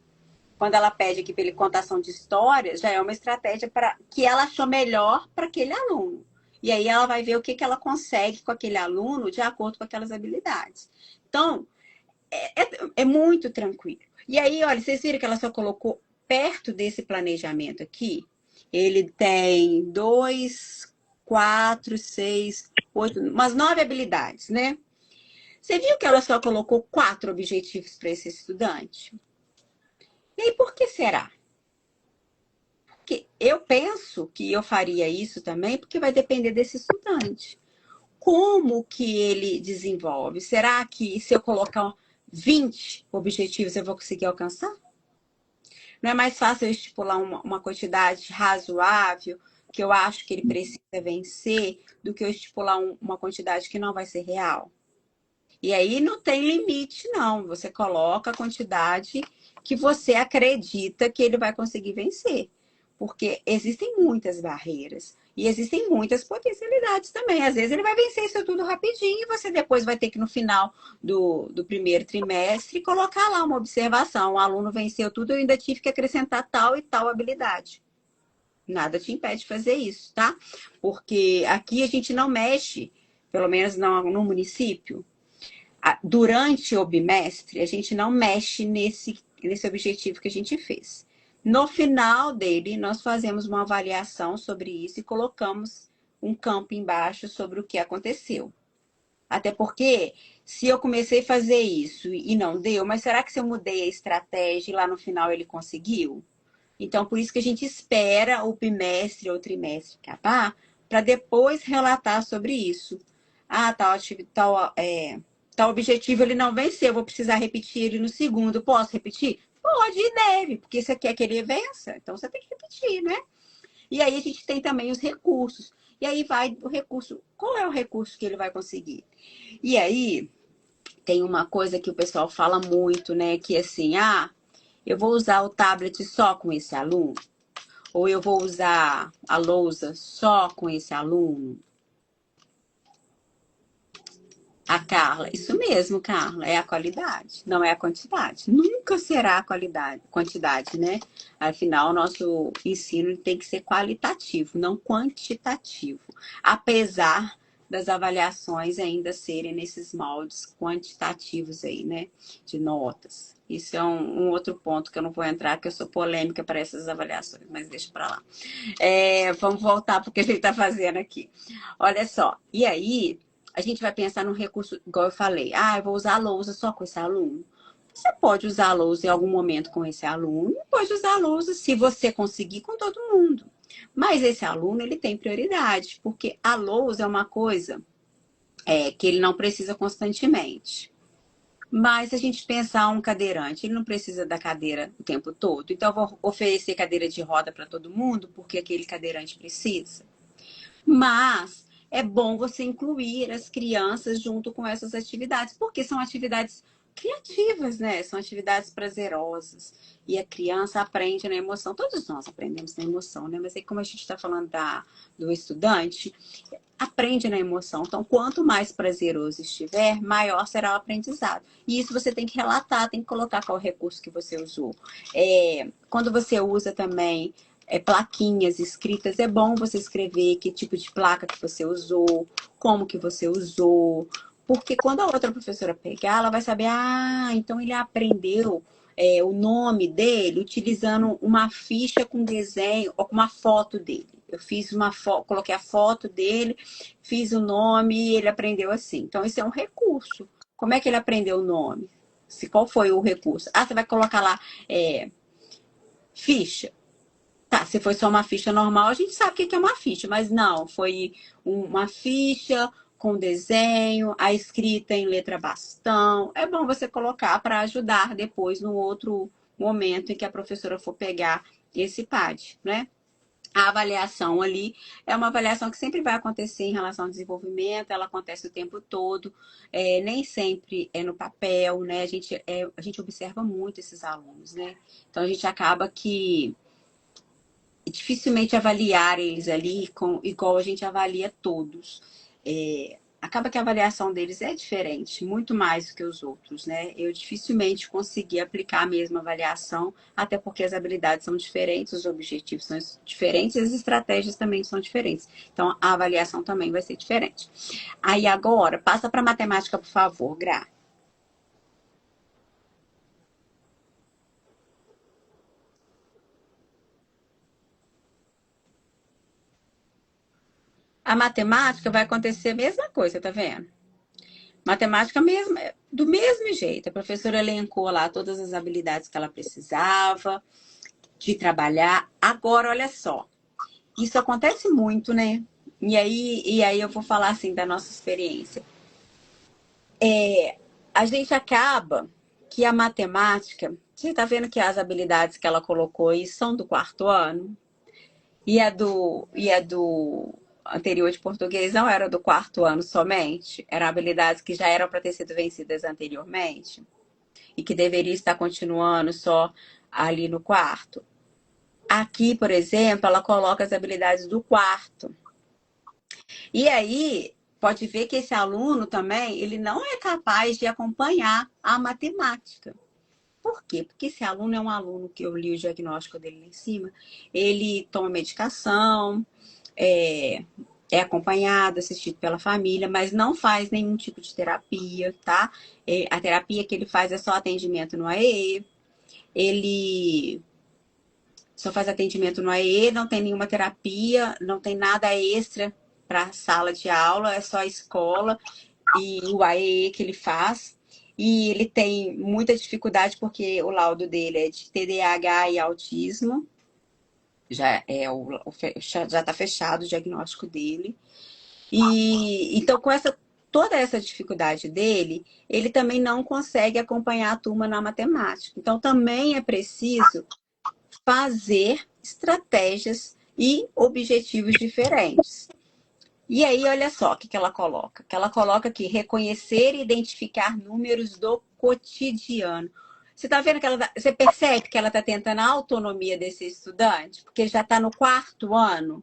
Quando ela pede aqui para ele contação de histórias, já é uma estratégia que ela achou melhor para aquele aluno. E aí ela vai ver o que ela consegue com aquele aluno de acordo com aquelas habilidades. Então, é muito tranquilo. E aí, olha, vocês viram que ela só colocou perto desse planejamento aqui, ele tem 2, 4, 6, 8, umas 9 habilidades, né? Você viu que ela só colocou 4 objetivos para esse estudante? E aí, por que será? Porque eu penso que eu faria isso também, porque vai depender desse estudante. Como que ele desenvolve? Será que se eu colocar 20 objetivos eu vou conseguir alcançar? Não é mais fácil eu estipular uma quantidade razoável, que eu acho que ele precisa vencer, do que eu estipular uma quantidade que não vai ser real? E aí não tem limite, não. Você coloca a quantidade que você acredita que ele vai conseguir vencer. Porque existem muitas barreiras. E existem muitas potencialidades também. Às vezes ele vai vencer isso tudo rapidinho e você depois vai ter que, no final do primeiro trimestre, colocar lá uma observação. O aluno venceu tudo, eu ainda tive que acrescentar tal e tal habilidade. Nada te impede de fazer isso, tá? Porque aqui a gente não mexe, pelo menos no município, durante o bimestre, a gente não mexe nesse objetivo que a gente fez. No final dele, nós fazemos uma avaliação sobre isso e colocamos um campo embaixo sobre o que aconteceu. Até porque, se eu comecei a fazer isso e não deu, mas será que se eu mudei a estratégia e lá no final ele conseguiu? Então, por isso que a gente espera o bimestre ou o trimestre acabar para depois relatar sobre isso. Ah, tal objetivo ele não venceu, vou precisar repetir ele no segundo. Posso repetir? Pode e deve, porque você quer que ele vença, então você tem que repetir, né? E aí a gente tem também os recursos. E aí vai o recurso. Qual é o recurso que ele vai conseguir? E aí tem uma coisa que o pessoal fala muito, né? Que é assim, eu vou usar o tablet só com esse aluno? Ou eu vou usar a lousa só com esse aluno? A Carla, isso mesmo, Carla, é a qualidade, não é a quantidade. Nunca será a quantidade, né? Afinal, nosso ensino tem que ser qualitativo, não quantitativo. Apesar das avaliações ainda serem nesses moldes quantitativos aí, né? De notas. Isso é um outro ponto que eu não vou entrar, que eu sou polêmica para essas avaliações, mas deixa para lá. Vamos voltar para o que a gente está fazendo aqui. Olha só, e aí a gente vai pensar num recurso, igual eu falei, eu vou usar a lousa só com esse aluno. Você pode usar a lousa em algum momento com esse aluno, e pode usar a lousa se você conseguir com todo mundo. Mas esse aluno, ele tem prioridade, porque a lousa é uma coisa que ele não precisa constantemente. Mas se a gente pensar um cadeirante, ele não precisa da cadeira o tempo todo. Então, eu vou oferecer cadeira de roda para todo mundo, porque aquele cadeirante precisa. Mas é bom você incluir as crianças junto com essas atividades, porque são atividades criativas, né? São atividades prazerosas. E a criança aprende na emoção. Todos nós aprendemos na emoção, né? Mas aí, como a gente está falando do estudante, aprende na emoção. Então, quanto mais prazeroso estiver, maior será o aprendizado. E isso você tem que relatar, tem que colocar qual recurso que você usou. Quando você usa também plaquinhas escritas, é bom você escrever que tipo de placa que você usou, como que você usou, porque quando a outra professora pegar, ela vai saber, então ele aprendeu o nome dele utilizando uma ficha com desenho ou com uma foto dele. Eu fiz coloquei a foto dele, fiz o nome e ele aprendeu assim. Então, isso é um recurso. Como é que ele aprendeu o nome? Qual foi o recurso? Você vai colocar lá ficha. Tá, se foi só uma ficha normal, a gente sabe o que é uma ficha, mas não, foi uma ficha com desenho, a escrita em letra bastão. É bom você colocar para ajudar depois no outro momento em que a professora for pegar esse PAD, né? A avaliação ali é uma avaliação que sempre vai acontecer em relação ao desenvolvimento, ela acontece o tempo todo, nem sempre é no papel, né? A gente observa muito esses alunos, né? Então a gente acaba que dificilmente avaliar eles ali igual a gente avalia todos. Acaba que a avaliação deles é diferente, muito mais do que os outros, né? Eu dificilmente consegui aplicar a mesma avaliação, até porque as habilidades são diferentes, os objetivos são diferentes e as estratégias também são diferentes. Então, a avaliação também vai ser diferente. Aí agora, passa para matemática, por favor, Gra. A matemática vai acontecer a mesma coisa, tá vendo? Matemática mesmo, do mesmo jeito. A professora elencou lá todas as habilidades que ela precisava de trabalhar. Agora, olha só, isso acontece muito, né? E aí eu vou falar assim da nossa experiência. A gente acaba que a matemática, você está vendo que as habilidades que ela colocou aí são do quarto ano? E a do anterior de português não era do quarto ano somente? Eram habilidades que já eram para ter sido vencidas anteriormente e que deveria estar continuando só ali no quarto. Aqui, por exemplo, ela coloca as habilidades do quarto. E aí, pode ver que esse aluno também, ele não é capaz de acompanhar a matemática. Por quê? Porque esse aluno é um aluno que eu li o diagnóstico dele lá em cima. Ele toma medicação, é acompanhado, assistido pela família, mas não faz nenhum tipo de terapia, tá? A terapia que ele faz é só atendimento no AEE. Ele só faz atendimento no AEE, não tem nenhuma terapia, não tem nada extra para a sala de aula, é só a escola e o AEE que ele faz. E ele tem muita dificuldade porque o laudo dele é de TDAH e autismo. Já está fechado o diagnóstico dele. E então, toda essa dificuldade dele, ele também não consegue acompanhar a turma na matemática. Então, também é preciso fazer estratégias e objetivos diferentes. E aí, olha só o que ela coloca. Que ela coloca aqui, reconhecer e identificar números do cotidiano. Você está vendo que você percebe que ela está tentando a autonomia desse estudante? Porque ele já está no 4º ano.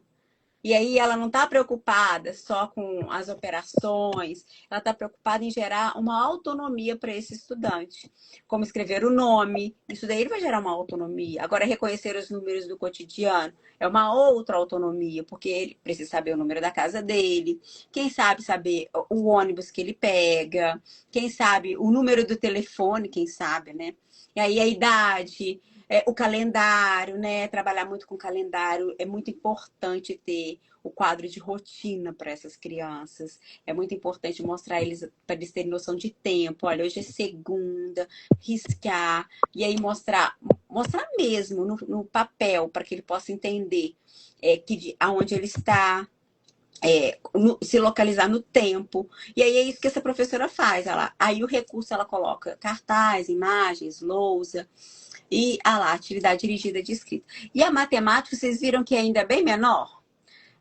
E aí ela não está preocupada só com as operações, ela está preocupada em gerar uma autonomia para esse estudante. Como escrever o nome, isso daí ele vai gerar uma autonomia. Agora, reconhecer os números do cotidiano é uma outra autonomia, porque ele precisa saber o número da casa dele, quem sabe saber o ônibus que ele pega, quem sabe o número do telefone, quem sabe, né? E aí a idade, o calendário, né? Trabalhar muito com calendário. É muito importante ter o quadro de rotina para essas crianças. É muito importante mostrar eles, para eles terem noção de tempo. Olha, hoje é segunda, riscar. E aí mostrar mesmo no papel, para que ele possa entender aonde ele está. Se localizar no tempo. E aí é isso que essa professora faz. Aí o recurso ela coloca cartaz, imagens, lousa. E lá, atividade dirigida de escrita. E a matemática, vocês viram que é ainda bem menor?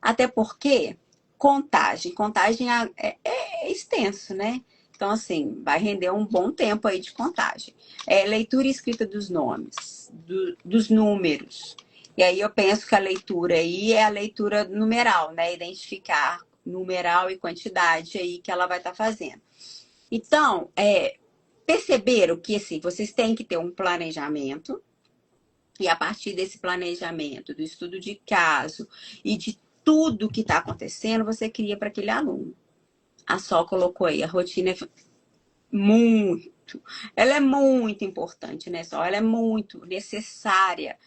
Até porque contagem é extenso, né? Então, assim, vai render um bom tempo aí de contagem. Leitura e escrita dos nomes, dos números. E aí eu penso que a leitura aí é a leitura numeral, né? Identificar numeral e quantidade aí que ela vai estar fazendo. Então, perceberam que assim, vocês têm que ter um planejamento, e a partir desse planejamento, do estudo de caso e de tudo que está acontecendo, você cria para aquele aluno. A Sol colocou aí, a rotina é ela é muito importante, né, Sol? Ela é muito necessária.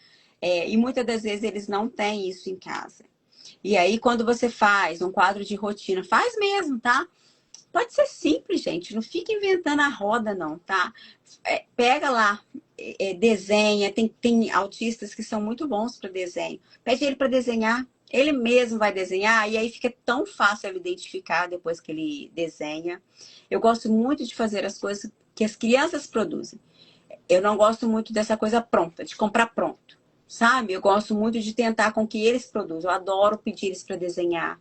E muitas das vezes eles não têm isso em casa. E aí, quando você faz um quadro de rotina, faz mesmo, tá? Pode ser simples, gente. Não fica inventando a roda, não, tá? Pega lá, desenha. Tem autistas que são muito bons para desenho. Pede ele para desenhar. Ele mesmo vai desenhar e aí fica tão fácil ele identificar depois que ele desenha. Eu gosto muito de fazer as coisas que as crianças produzem. Eu não gosto muito dessa coisa pronta, de comprar pronto, sabe? Eu gosto muito de tentar com que eles produzam. Eu adoro pedir eles para desenhar,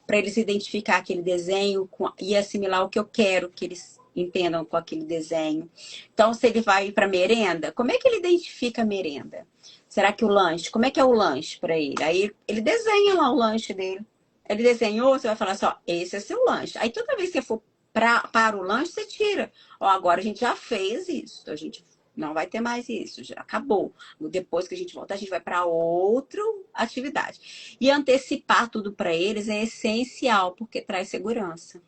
para eles identificar aquele desenho e assimilar o que eu quero que eles entendam com aquele desenho. Então, se ele vai para merenda, como é que ele identifica a merenda? Será que o lanche, como é que é o lanche para ele? Aí ele desenha lá o lanche dele. Ele desenhou, você vai falar assim, ó, esse é seu lanche. Aí toda vez que você for para o lanche, você tira. Ó, agora a gente já fez isso, a gente não vai ter mais isso, já acabou. Depois que a gente volta, a gente vai para outra atividade. E antecipar tudo para eles é essencial, porque traz segurança.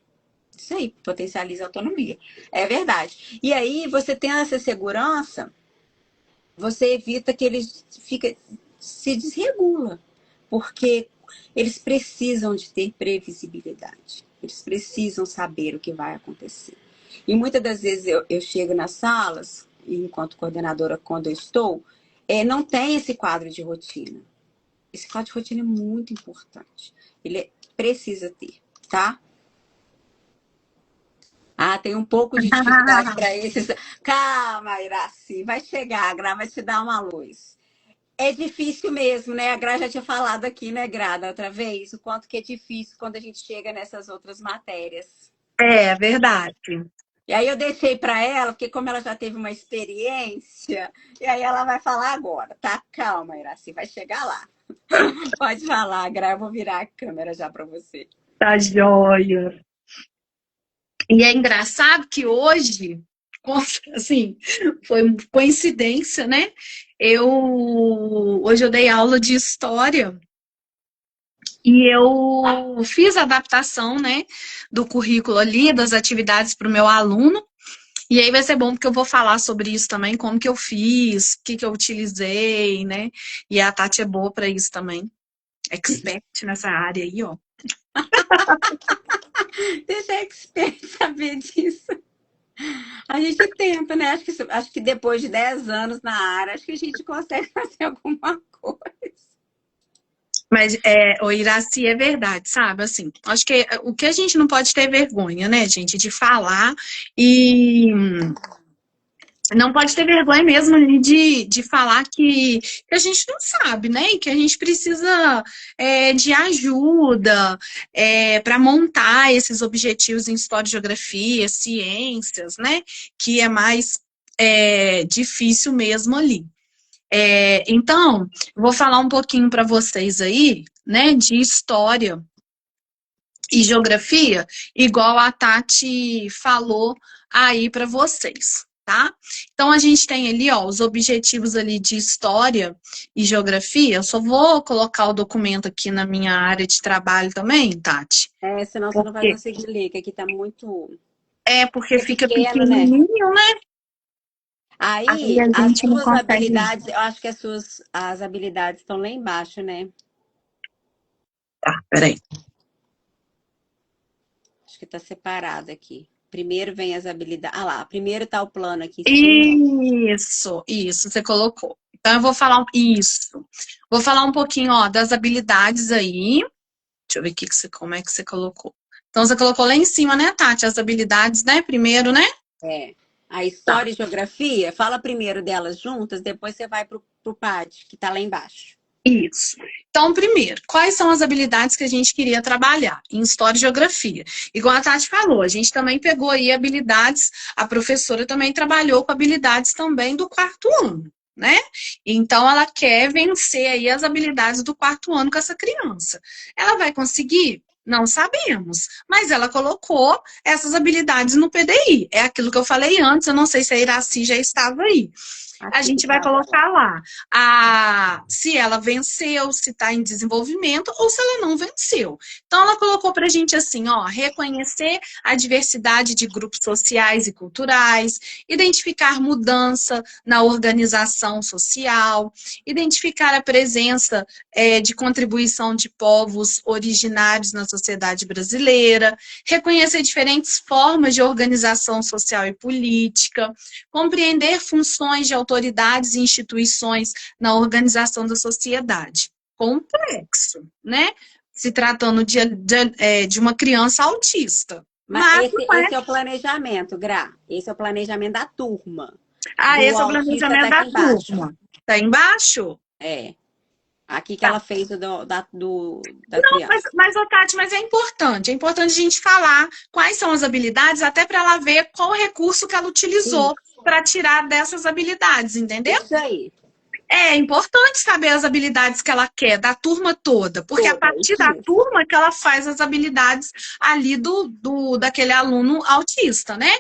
Isso aí, potencializa a autonomia. É verdade. E aí, você tendo essa segurança, você evita que eles se desregula. Porque eles precisam de ter previsibilidade. Eles precisam saber o que vai acontecer. E muitas das vezes eu chego nas salas, enquanto coordenadora, quando eu estou, não tem esse quadro de rotina. Esse quadro de rotina é muito importante. Ele precisa ter, tá? Tem um pouco de dificuldade para esses. Calma, Iraci, vai chegar, a Gra vai te dar uma luz. É difícil mesmo, né? A Gra já tinha falado aqui, né, Gra, da outra vez, o quanto que é difícil quando a gente chega nessas outras matérias. É verdade. E aí eu deixei para ela, porque como ela já teve uma experiência, e aí ela vai falar agora, tá? Calma, Iraci, vai chegar lá. Pode falar, Gra, eu vou virar a câmera já para você. Tá joia. E é engraçado que hoje, assim, foi coincidência, né? Hoje eu dei aula de história e eu fiz a adaptação, né, do currículo ali, das atividades para o meu aluno. E aí vai ser bom porque eu vou falar sobre isso também, como que eu fiz, o que que eu utilizei, né? E a Tati é boa para isso também. Expert nessa área aí, ó. Deixa a expert saber disso. A gente tenta, né? Acho que depois de 10 anos na área, acho que a gente consegue fazer alguma coisa. Mas o Iraci é verdade, sabe? Assim, acho que o que a gente não pode ter vergonha, né, gente, de falar e não pode ter vergonha mesmo ali de falar que a gente não sabe, né? E que a gente precisa de ajuda para montar esses objetivos em história, geografia, ciências, né? Que é mais difícil mesmo ali. Então, eu vou falar um pouquinho para vocês aí, né, de história e geografia, igual a Tati falou aí para vocês, tá? Então, a gente tem ali, ó, os objetivos ali de história e geografia. Eu só vou colocar o documento aqui na minha área de trabalho também, Tati. Senão você não vai Porque, conseguir ler, que aqui tá muito porque fica pequeno, né? pequenininho, né? Aí Aí, a as gente não suas consegue. habilidades, eu acho que as habilidades estão lá embaixo, né? Tá, peraí. Acho que tá separado aqui. Primeiro vem as habilidades. Ah lá, primeiro tá o plano aqui em cima. Isso, você colocou. Então, eu vou falar isso. Vou falar um pouquinho, ó, das habilidades aí. Deixa eu ver aqui como é que você colocou. Então, você colocou lá em cima, né, Tati? As habilidades, né? Primeiro, né? É. A Tá. história e geografia, fala primeiro delas juntas, depois você vai pro PAD, que tá lá embaixo. Isso. Então, primeiro, quais são as habilidades que a gente queria trabalhar em história e geografia? Igual a Tati falou, a gente também pegou aí habilidades, a professora também trabalhou com habilidades também do quarto ano, né? Então, ela quer vencer aí as habilidades do quarto ano com essa criança. Ela vai conseguir? Não sabemos, mas ela colocou essas habilidades no PDI. É aquilo que eu falei antes, eu não sei se a Iraci já estava aí. A Aqui que gente vai tá. colocar lá se ela venceu, se está em desenvolvimento ou se ela não venceu. Então, ela colocou para a gente assim, ó, reconhecer a diversidade de grupos sociais e culturais, identificar mudança na organização social, identificar a presença de contribuição de povos originários na sociedade brasileira, reconhecer diferentes formas de organização social e política, compreender funções de autoridades e instituições na organização da sociedade. Complexo, né? Se tratando de uma criança autista. Mas Mas esse, não é. esse é o planejamento, Gra. Esse é o planejamento da turma. Do Esse é o autista tá planejamento aqui da embaixo. turma. Tá embaixo? É. Aqui que Tá. ela fez da criança. Tati, mas é importante a gente falar quais são as habilidades, até para ela ver qual recurso que ela utilizou Isso, para tirar dessas habilidades, entendeu? isso aí. É importante saber as habilidades que ela quer, da turma toda, porque é a Toda, partir isso da mesmo. turma que ela faz as habilidades ali daquele aluno autista, né?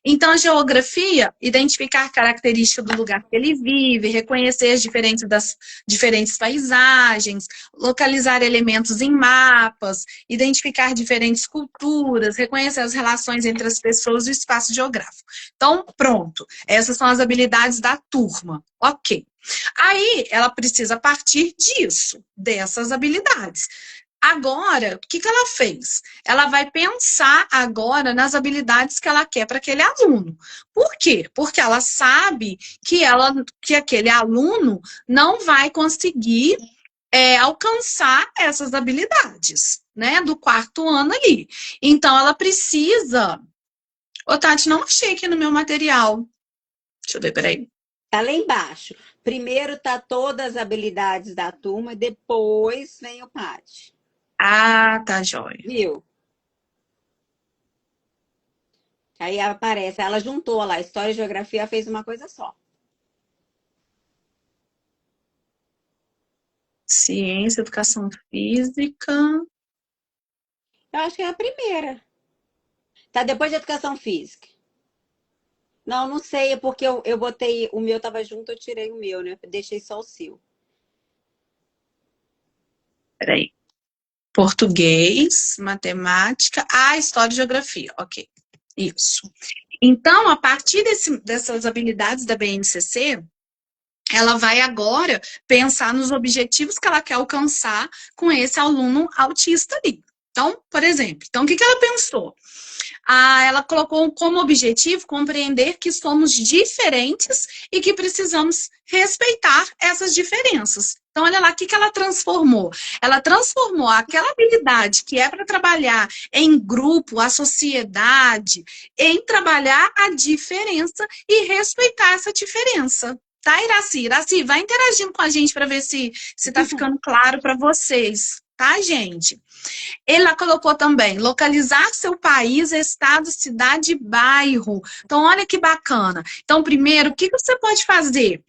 Então, a geografia, identificar características do lugar que ele vive, reconhecer as diferenças das diferentes paisagens, localizar elementos em mapas, identificar diferentes culturas, reconhecer as relações entre as pessoas e o espaço geográfico. Então, pronto. Essas são as habilidades da turma. Ok. Aí, ela precisa partir disso, dessas habilidades. Agora, o que ela fez? Ela vai pensar agora nas habilidades que ela quer para aquele aluno. Por quê? Porque ela sabe que aquele aluno não vai conseguir alcançar essas habilidades, né? Do quarto ano ali. Então, ela precisa. Ô, Tati, não achei aqui no meu material. Deixa eu ver, peraí. Tá lá embaixo. Primeiro tá todas as habilidades da turma, depois vem o PAD. Ah, tá, joia. Viu? Aí aparece, ela juntou lá, História e Geografia, fez uma coisa só. Ciência, educação física. Eu acho que é a primeira. Tá depois de Educação Física. Não, não sei, é porque eu botei, o meu tava junto, eu tirei o meu, né? Deixei só o seu. Peraí. Português, matemática, história e geografia. Ok, isso. Então, a partir dessas habilidades da BNCC, ela vai agora pensar nos objetivos que ela quer alcançar com esse aluno autista ali. Então, por exemplo, o que ela pensou? Ela colocou como objetivo compreender que somos diferentes e que precisamos respeitar essas diferenças. Então, olha lá, o que que ela transformou? Ela transformou aquela habilidade que é para trabalhar em grupo, a sociedade, em trabalhar a diferença e respeitar essa diferença. Tá, Iraci? Iraci, vai interagindo com a gente para ver se tá ficando claro para vocês, tá, gente? Ela colocou também localizar seu país, estado, cidade e bairro. Então, olha que bacana. Então, primeiro, o que que você pode fazer?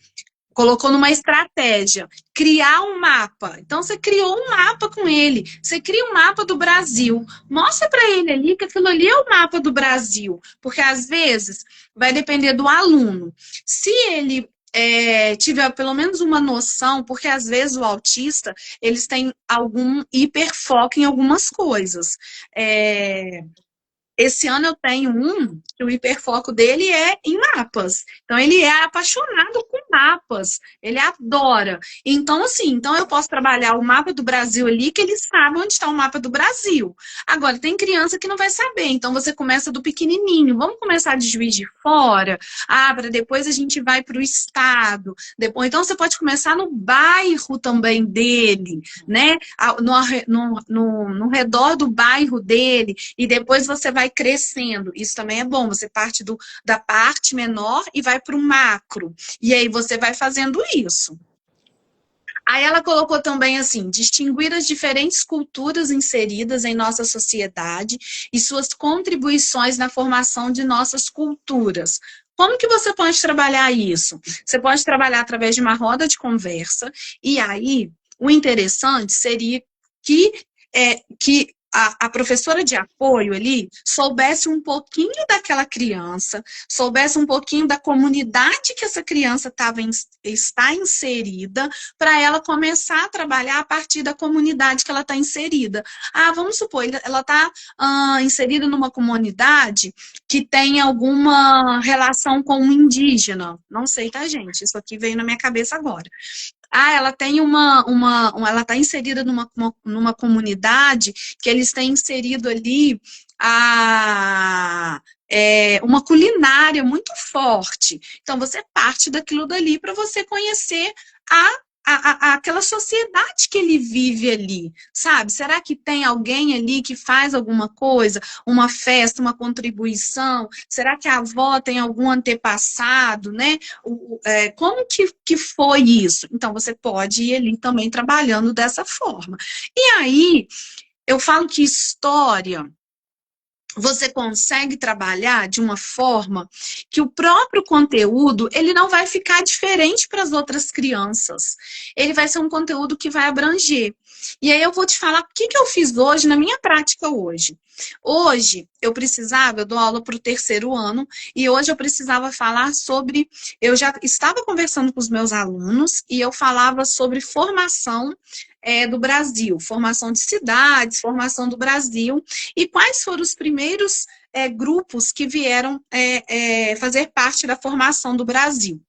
Colocou numa estratégia, criar um mapa. Então, você criou um mapa com ele. Você cria um mapa do Brasil. Mostra para ele ali que aquilo ali é o mapa do Brasil. Porque, às vezes, vai depender do aluno. Se ele tiver pelo menos uma noção, porque às vezes o autista, eles têm algum hiperfoco em algumas coisas. Esse ano eu tenho que o hiperfoco dele é em mapas. Então, ele é apaixonado com mapas. Ele adora. Então, assim, então eu posso trabalhar o mapa do Brasil ali, que ele sabe onde está o mapa do Brasil. Agora, tem criança que não vai saber. Então, você começa do pequenininho. Vamos começar de Juiz de Fora? Para depois a gente vai para o estado. Depois, então, você pode começar no bairro também dele, né? No redor do bairro dele. E depois você vai crescendo. Isso também é bom. Você parte da parte menor e vai para o macro. E aí você vai fazendo isso. Aí ela colocou também assim, distinguir as diferentes culturas inseridas em nossa sociedade e suas contribuições na formação de nossas culturas. Como que você pode trabalhar isso? Você pode trabalhar através de uma roda de conversa, e aí o interessante seria que a professora de apoio ali soubesse um pouquinho daquela criança, soubesse um pouquinho da comunidade que essa criança está inserida, para ela começar a trabalhar a partir da comunidade que ela está inserida. Vamos supor, ela está inserida numa comunidade que tem alguma relação com um indígena. Não sei, tá, gente? Isso aqui veio na minha cabeça agora. Ela tem ela está inserida numa comunidade que eles têm inserido ali uma culinária muito forte. Então, você parte daquilo dali para você conhecer aquela sociedade que ele vive ali, sabe? Será que tem alguém ali que faz alguma coisa, uma festa, uma contribuição? Será que a avó tem algum antepassado, né? Como que foi isso? Então, você pode ir ali também trabalhando dessa forma. E aí, eu falo que história você consegue trabalhar de uma forma que o próprio conteúdo, ele não vai ficar diferente para as outras crianças. Ele vai ser um conteúdo que vai abranger. E aí eu vou te falar o que eu fiz hoje, na minha prática hoje. Hoje, eu dou aula para o 3º ano, e hoje eu precisava falar sobre, eu já estava conversando com os meus alunos, e eu falava sobre formação do Brasil, formação de cidades, formação do Brasil, e quais foram os primeiros grupos que vieram fazer parte da formação do Brasil.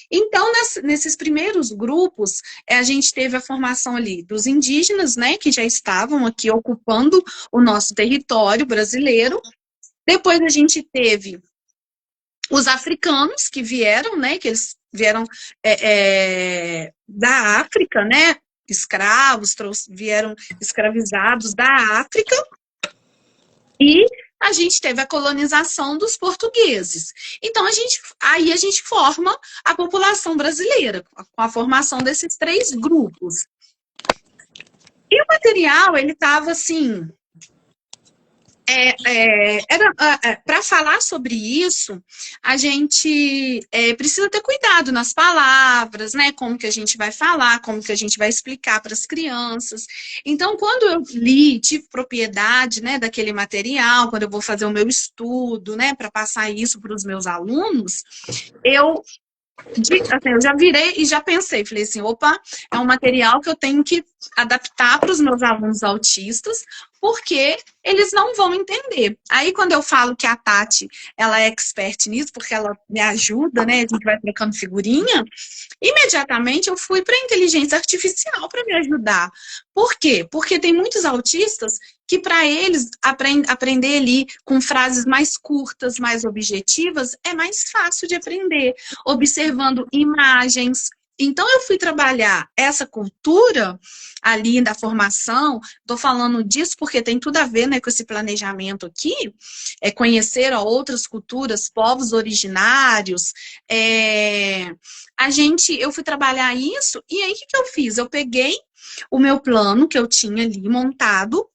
Então, nesses primeiros grupos, a gente teve a formação ali dos indígenas, né, que já estavam aqui ocupando o nosso território brasileiro. Depois a gente teve os africanos que vieram, né, que eles vieram da África, né, escravos, vieram escravizados da África, e a gente teve a colonização dos portugueses. Então, aí a gente forma a população brasileira, com a formação desses 3 grupos. E o material, ele estava assim... para falar sobre isso, a gente precisa ter cuidado nas palavras, né? Como que a gente vai falar, como que a gente vai explicar para as crianças. Então, quando eu tive propriedade, né, daquele material, quando eu vou fazer o meu estudo, né, para passar isso para os meus alunos, eu já virei e já pensei, falei assim, opa, é um material que eu tenho que adaptar para os meus alunos autistas, porque eles não vão entender. Aí, quando eu falo que a Tati, ela é expert nisso, porque ela me ajuda, né, a gente vai trocando figurinha, imediatamente eu fui para a inteligência artificial para me ajudar. Por quê? Porque tem muitos autistas que, para eles, aprender ali com frases mais curtas, mais objetivas, é mais fácil de aprender, observando imagens, Então, eu fui trabalhar essa cultura ali da formação, estou falando disso porque tem tudo a ver, né, com esse planejamento aqui, é conhecer ó, outras culturas, povos originários, eu fui trabalhar isso, e aí o que eu fiz? Eu peguei o meu plano que eu tinha ali montado,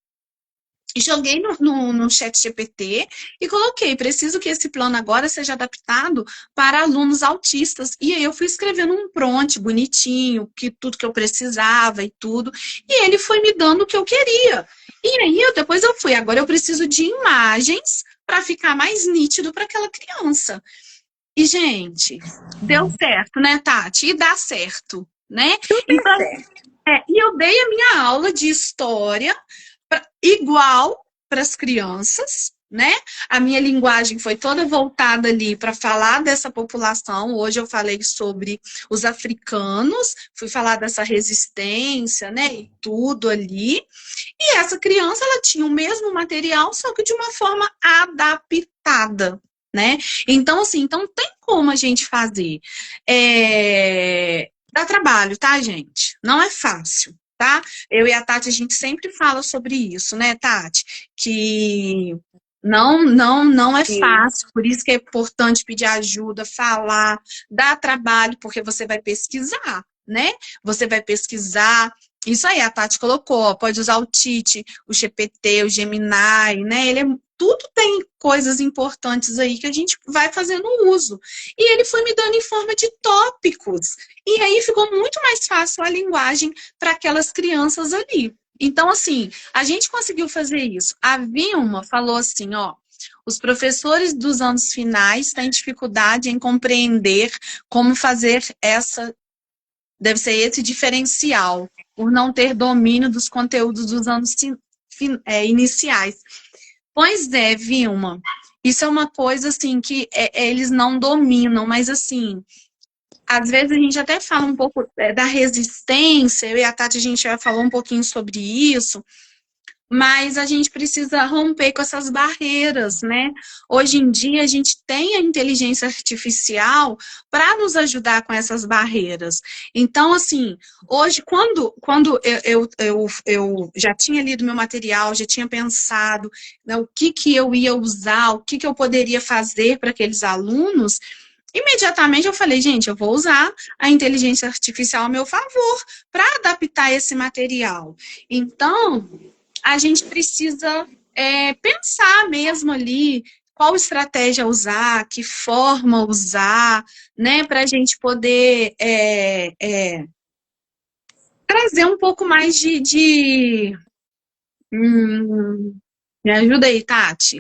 joguei no chat GPT e coloquei, preciso que esse plano agora seja adaptado para alunos autistas. E aí eu fui escrevendo um prompt bonitinho, tudo que eu precisava e tudo. E ele foi me dando o que eu queria. E aí depois eu fui, agora eu preciso de imagens para ficar mais nítido para aquela criança. E, gente, deu certo, né, Tati? E dá certo, né? Então, e eu dei a minha aula de história igual para as crianças, né? A minha linguagem foi toda voltada ali para falar dessa população. Hoje eu falei sobre os africanos, fui falar dessa resistência, né? E tudo ali. E essa criança, ela tinha o mesmo material, só que de uma forma adaptada, né? Então, assim, então tem como a gente fazer. Dá trabalho, tá, gente? Não é fácil. Tá? Eu e a Tati, a gente sempre fala sobre isso, né, Tati? Que não é fácil, por isso que é importante pedir ajuda, falar, dar trabalho, porque você vai pesquisar, né? Você vai pesquisar. Isso aí, a Tati colocou, ó, pode usar o Tite, o GPT, o Gemini, né? Tudo tem coisas importantes aí que a gente vai fazendo uso. E ele foi me dando em forma de tópicos. E aí ficou muito mais fácil a linguagem para aquelas crianças ali. Então, assim, a gente conseguiu fazer isso. A Vilma falou assim, ó, os professores dos anos finais têm dificuldade em compreender como fazer deve ser esse diferencial, por não ter domínio dos conteúdos dos anos iniciais. Pois é, Vilma, isso é uma coisa, assim, que eles não dominam, mas, assim, às vezes a gente até fala um pouco da resistência, eu e a Tati, a gente já falou um pouquinho sobre isso, mas a gente precisa romper com essas barreiras, né? Hoje em dia a gente tem a inteligência artificial para nos ajudar com essas barreiras. Então, assim, hoje, quando eu já tinha lido meu material, já tinha pensado, né, o que eu ia usar, o que eu poderia fazer para aqueles alunos, imediatamente eu falei, gente, eu vou usar a inteligência artificial a meu favor para adaptar esse material. Então, a gente precisa pensar mesmo ali qual estratégia usar, que forma usar, né, para a gente poder trazer um pouco mais me ajuda aí, Tati.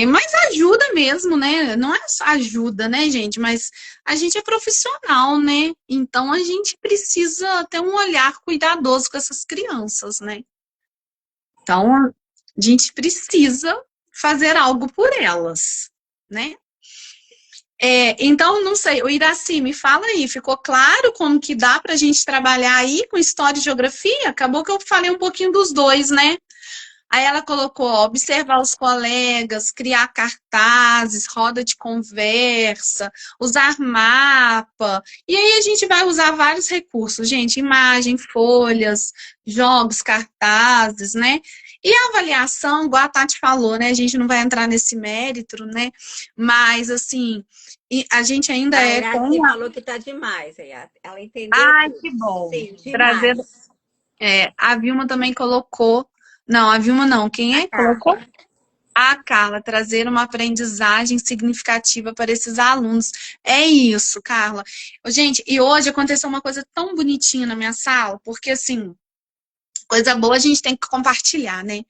Mas ajuda mesmo, né? Não é só ajuda, né, gente? Mas a gente é profissional, né? Então a gente precisa ter um olhar cuidadoso com essas crianças, né? Então a gente precisa fazer algo por elas, né? Então, não sei, o Iraci, me fala aí, ficou claro como que dá para a gente trabalhar aí com história e geografia? Acabou que eu falei um pouquinho dos dois, né? Aí ela colocou, ó, observar os colegas, criar cartazes, roda de conversa, usar mapa. E aí a gente vai usar vários recursos, gente, imagem, folhas, jogos, cartazes, né? E a avaliação, igual a Tati falou, né? A gente não vai entrar nesse mérito, né? Mas, assim, a gente ainda com... falou que tá demais. Ela entendeu. Ai, que bom. Sim, trazer... a Vilma também colocou. Não, a Vilma não. Quem é que colocou? A Carla, trazer uma aprendizagem significativa para esses alunos. É isso, Carla. Gente, e hoje aconteceu uma coisa tão bonitinha na minha sala, porque, assim, coisa boa a gente tem que compartilhar, né?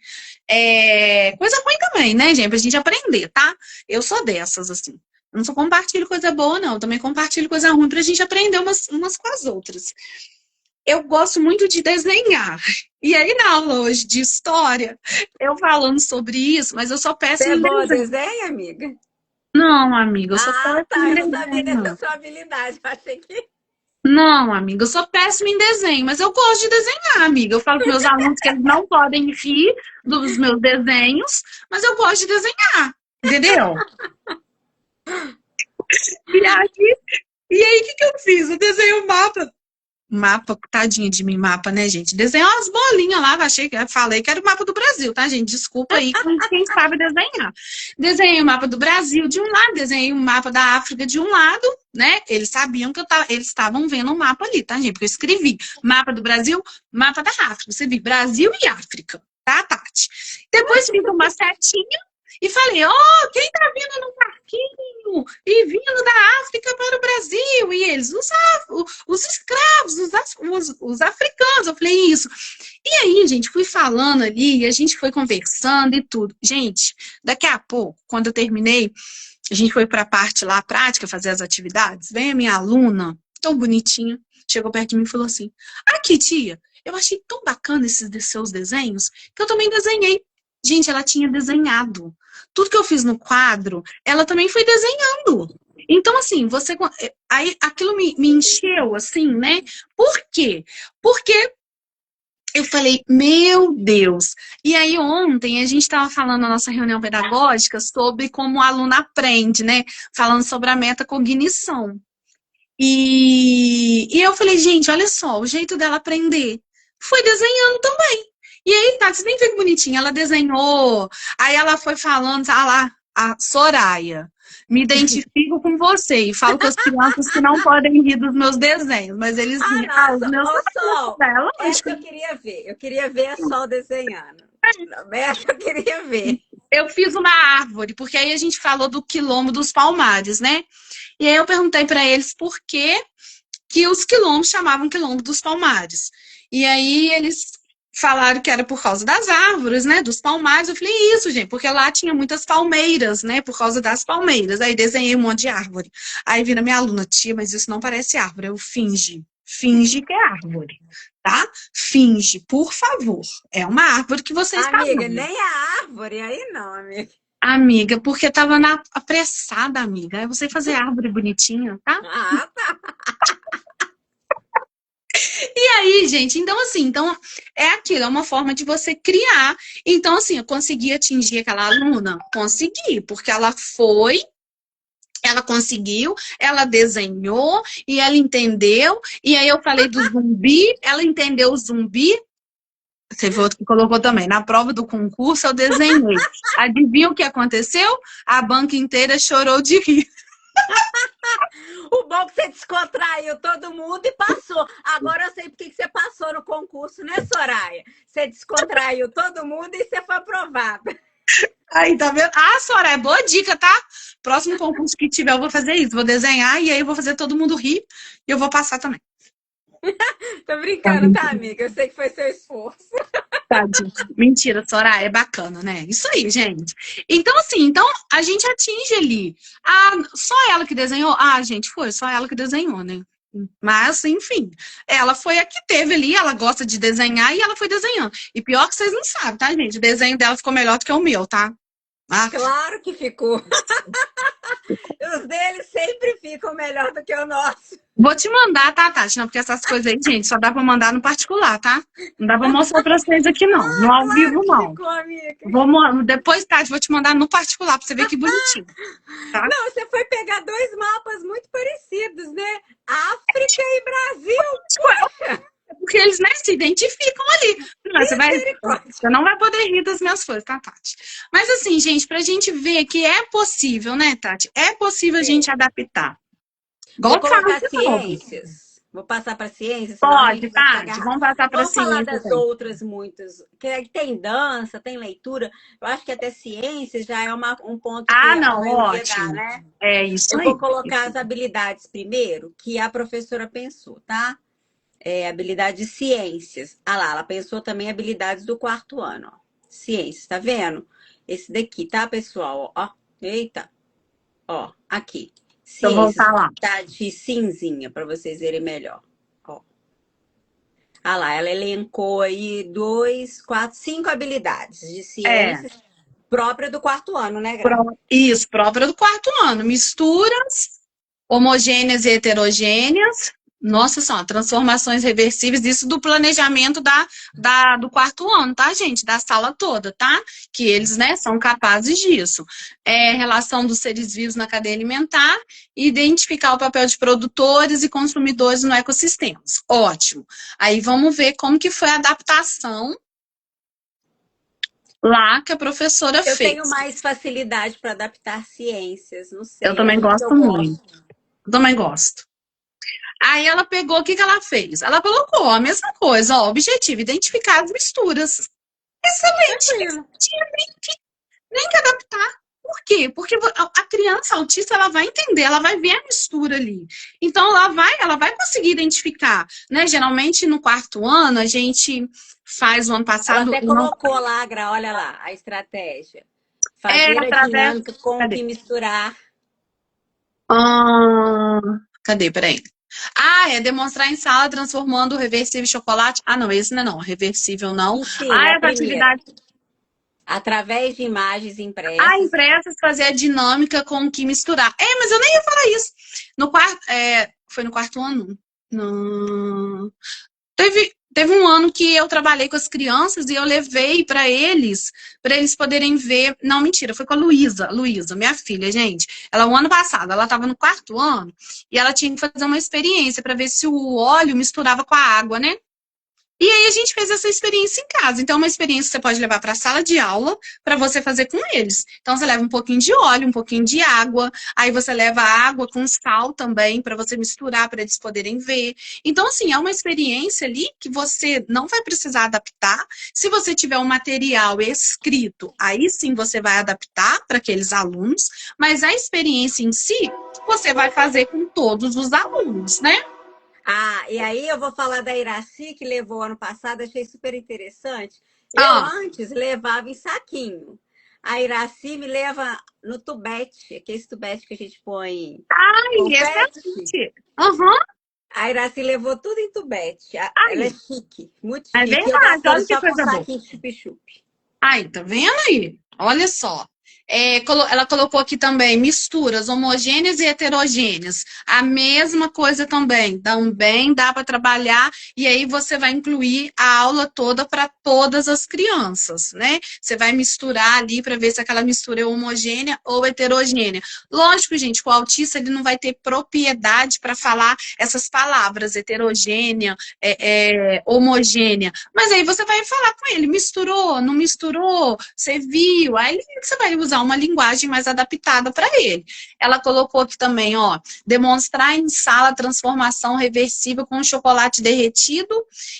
Coisa ruim também, né, gente? Pra gente aprender, tá? Eu sou dessas, assim. Eu não só compartilho coisa boa, não. Eu também compartilho coisa ruim pra gente aprender umas com as outras. Eu gosto muito de desenhar. E aí, na aula hoje de história, eu falando sobre isso, mas eu sou péssima em desenho. Você é boa desenho, amiga? Não, amiga, eu sou péssima em desenho. Eu não sabia dessa sua habilidade, eu achei que... Não, amiga, eu sou péssima em desenho, mas eu gosto de desenhar, amiga. Eu falo com meus alunos que eles não podem rir dos meus desenhos, mas eu gosto de desenhar, entendeu? E aí, E aí, o que que eu fiz? Eu desenhei o mapa. Mapa, tadinha de mim, mapa, né, gente? Desenhei umas bolinhas lá, falei que era o mapa do Brasil, tá, gente? Desculpa aí quem sabe desenhar. Desenhei o mapa do Brasil de um lado, desenhei o mapa da África de um lado, né? Eles sabiam que eles estavam vendo o mapa ali, tá, gente? Porque eu escrevi mapa do Brasil, mapa da África. Você viu Brasil e África, tá, Tati? Depois fiz uma setinha e falei, ó, quem tá vindo no barquinho e vindo da África para o Brasil? E eles, os escravos, os africanos. Eu falei isso. E aí, gente, fui falando ali, a gente foi conversando e tudo. Gente, daqui a pouco, quando eu terminei, a gente foi para a parte lá, prática, fazer as atividades. Vem a minha aluna, tão bonitinha, chegou perto de mim e falou assim: aqui, tia, eu achei tão bacana esses seus desenhos que eu também desenhei. Gente, ela tinha desenhado. Tudo que eu fiz no quadro, ela também foi desenhando. Então, assim, aí aquilo me encheu, assim, né? Por quê? Porque eu falei, meu Deus. E aí, ontem, a gente estava falando na nossa reunião pedagógica sobre como o aluno aprende, né? Falando sobre a metacognição. E eu falei, gente, olha só, o jeito dela aprender foi desenhando também. E aí, tá, você nem vê que bonitinha, ela desenhou, aí ela foi falando, ah lá, a Soraya, me identifico com você e falo com as crianças que não podem rir dos meus desenhos, mas eles riem. Ah, os Nossa, meus ó, Sol, é essa lógico. eu queria ver a Sol desenhando. Essa eu queria ver. Eu fiz uma árvore, porque aí a gente falou do quilombo dos Palmares, né? E aí eu perguntei para eles por que os quilombos chamavam quilombo dos Palmares. E aí eles falaram que era por causa das árvores, né? Dos palmares. Eu falei, isso, gente, porque lá tinha muitas palmeiras, né? Por causa das palmeiras. Aí desenhei um monte de árvore. Aí vira minha aluna, tia, mas isso não parece árvore. Eu finge. Finge que é árvore, tá? Finge, por favor. É uma árvore que você está Amiga, vendo. nem a árvore aí não, amiga. Amiga, porque tava apressada, amiga. Eu sei fazer árvore bonitinha, tá? Ah, tá. E aí, gente, então assim, então é aquilo, é uma forma de você criar. Então, assim, eu consegui atingir aquela aluna? Consegui, porque ela conseguiu, ela desenhou e ela entendeu. E aí eu falei do zumbi, ela entendeu o zumbi. Você viu outro que colocou também. Na prova do concurso eu desenhei. Adivinha o que aconteceu? A banca inteira chorou de rir. O bom é que você descontraiu todo mundo e passou. Agora eu sei por que você passou no concurso, né, Soraya? Você descontraiu todo mundo e você foi aprovada. Aí, tá vendo? Ah, Soraya, é boa dica, tá? Próximo concurso que tiver, eu vou fazer isso. Vou desenhar e aí eu vou fazer todo mundo rir e eu vou passar também. Tô brincando, tá, amiga? Eu sei que foi seu esforço. Tadinho. Mentira, Soraya, é bacana, né? Isso aí, gente. Então, assim, então a gente atinge ali. Ah, só ela que desenhou? Ah, gente, foi só ela que desenhou, né? Mas, enfim, ela foi a que teve ali, ela gosta de desenhar e ela foi desenhando. E pior que vocês não sabem, tá, gente? O desenho dela ficou melhor do que o meu, tá? Ah, Claro que ficou. Os deles sempre ficam melhor do que o nosso. vou te mandar, tá, Tati? Não, porque essas coisas aí, gente, só dá pra mandar no particular, tá? Não dá pra mostrar pra vocês aqui, não. No ao Claro vivo, que não. ficou, amiga. Depois, Tati, vou te mandar no particular pra você ver que bonitinho. Tá? Não, você foi pegar dois mapas muito parecidos, né? África e Brasil. Porque eles, né, se identificam ali. Você não vai poder rir das minhas coisas, tá, Tati? Mas assim, gente, pra gente ver que é possível, né, Tati? É possível a gente adaptar. Vou Igual colocar de novo. ciências. Vou passar para ciências, senão a Pode, gente vai Tati. pegar. Vamos passar pra Vamos falar ciência. das outras muitas. Que tem dança, tem leitura. Eu acho que até ciências já é um ponto que Ah, a não, maioria ótimo. dá, né? É isso Eu aí. vou colocar as habilidades primeiro, que a professora pensou, tá? Habilidade de ciências. Ah lá, ela pensou também habilidades do quarto ano, ó. Ciências, tá vendo? Esse daqui, tá, pessoal? Ó, eita. Ó, aqui. Deixa eu Ciências, voltar lá. tá de cinzinha, para vocês verem melhor. Ó. Ah lá, ela elencou aí 2, 4, 5 habilidades de ciências própria do quarto ano, né, Gra? Isso, própria do quarto ano. Misturas homogêneas e heterogêneas. Nossa Senhora, transformações reversíveis, isso do planejamento do quarto ano, tá, gente? Da sala toda, tá? Que eles, né, são capazes disso. Relação dos seres vivos na cadeia alimentar, identificar o papel de produtores e consumidores no ecossistema. Ótimo. Aí vamos ver como que foi a adaptação lá que a professora Eu fez. tenho mais facilidade para adaptar ciências, não Eu sei, também acho que gosto eu muito. gosto. Eu também gosto. Aí ela pegou, o que que ela fez? Ela colocou a mesma coisa, ó, objetivo, identificar as misturas. Excelente, Tranquilo. tinha nem que adaptar. Por quê? Porque a criança autista, ela vai entender, ela vai ver a mistura ali. Então, ela vai conseguir identificar, né? Geralmente, no quarto ano, a gente faz o ano Ela passado, até colocou lá, Gra, olha lá, a estratégia. Fazer a através, dinâmica com o cadê? que misturar. Ah, cadê? Peraí. É demonstrar em sala transformando o reversível em chocolate. Ah, não, esse não é não, reversível não. Mentira, a As primeira. atividades Através de imagens impressas. impressas, fazer a dinâmica com o que misturar. Mas eu nem ia falar isso. No quarto, foi no quarto ano? No... Teve um ano que eu trabalhei com as crianças e eu levei para eles poderem ver. Não, mentira, foi com a Luísa, minha filha, gente. Ela, o ano passado, ela estava no quarto ano e ela tinha que fazer uma experiência para ver se o óleo misturava com a água, né? E aí a gente fez essa experiência em casa. Então, é uma experiência que você pode levar para a sala de aula para você fazer com eles. Então, você leva um pouquinho de óleo, um pouquinho de água, aí você leva água com sal também para você misturar para eles poderem ver. Então, assim, é uma experiência ali que você não vai precisar adaptar. Se você tiver um material escrito, aí sim você vai adaptar para aqueles alunos, mas a experiência em si, você vai fazer com todos os alunos, né? E aí eu vou falar da Iraci, que levou ano passado, achei super interessante. Eu Ah, antes levava em saquinho. A Iraci me leva no tubete, aquele tubete que a gente põe confete. excelente. Aham. A Iraci levou tudo em tubete. Ela é Aí, chique, muito é chique. Eu verdade, gastando olha que só com coisa boa. saquinho chup-chup. Aí, tá vendo aí? Olha só. Ela colocou aqui também misturas homogêneas e heterogêneas. A mesma coisa também dá para trabalhar e aí você vai incluir a aula toda para todas as crianças, né? Você vai misturar ali para ver se aquela mistura é homogênea ou heterogênea. Lógico, gente, que o autista ele não vai ter propriedade para falar essas palavras, heterogênea, homogênea. Mas aí você vai falar com ele, misturou, não misturou, você viu, aí você vai usar uma linguagem mais adaptada para ele. Ela colocou aqui também, ó, demonstrar em sala transformação reversível com chocolate derretido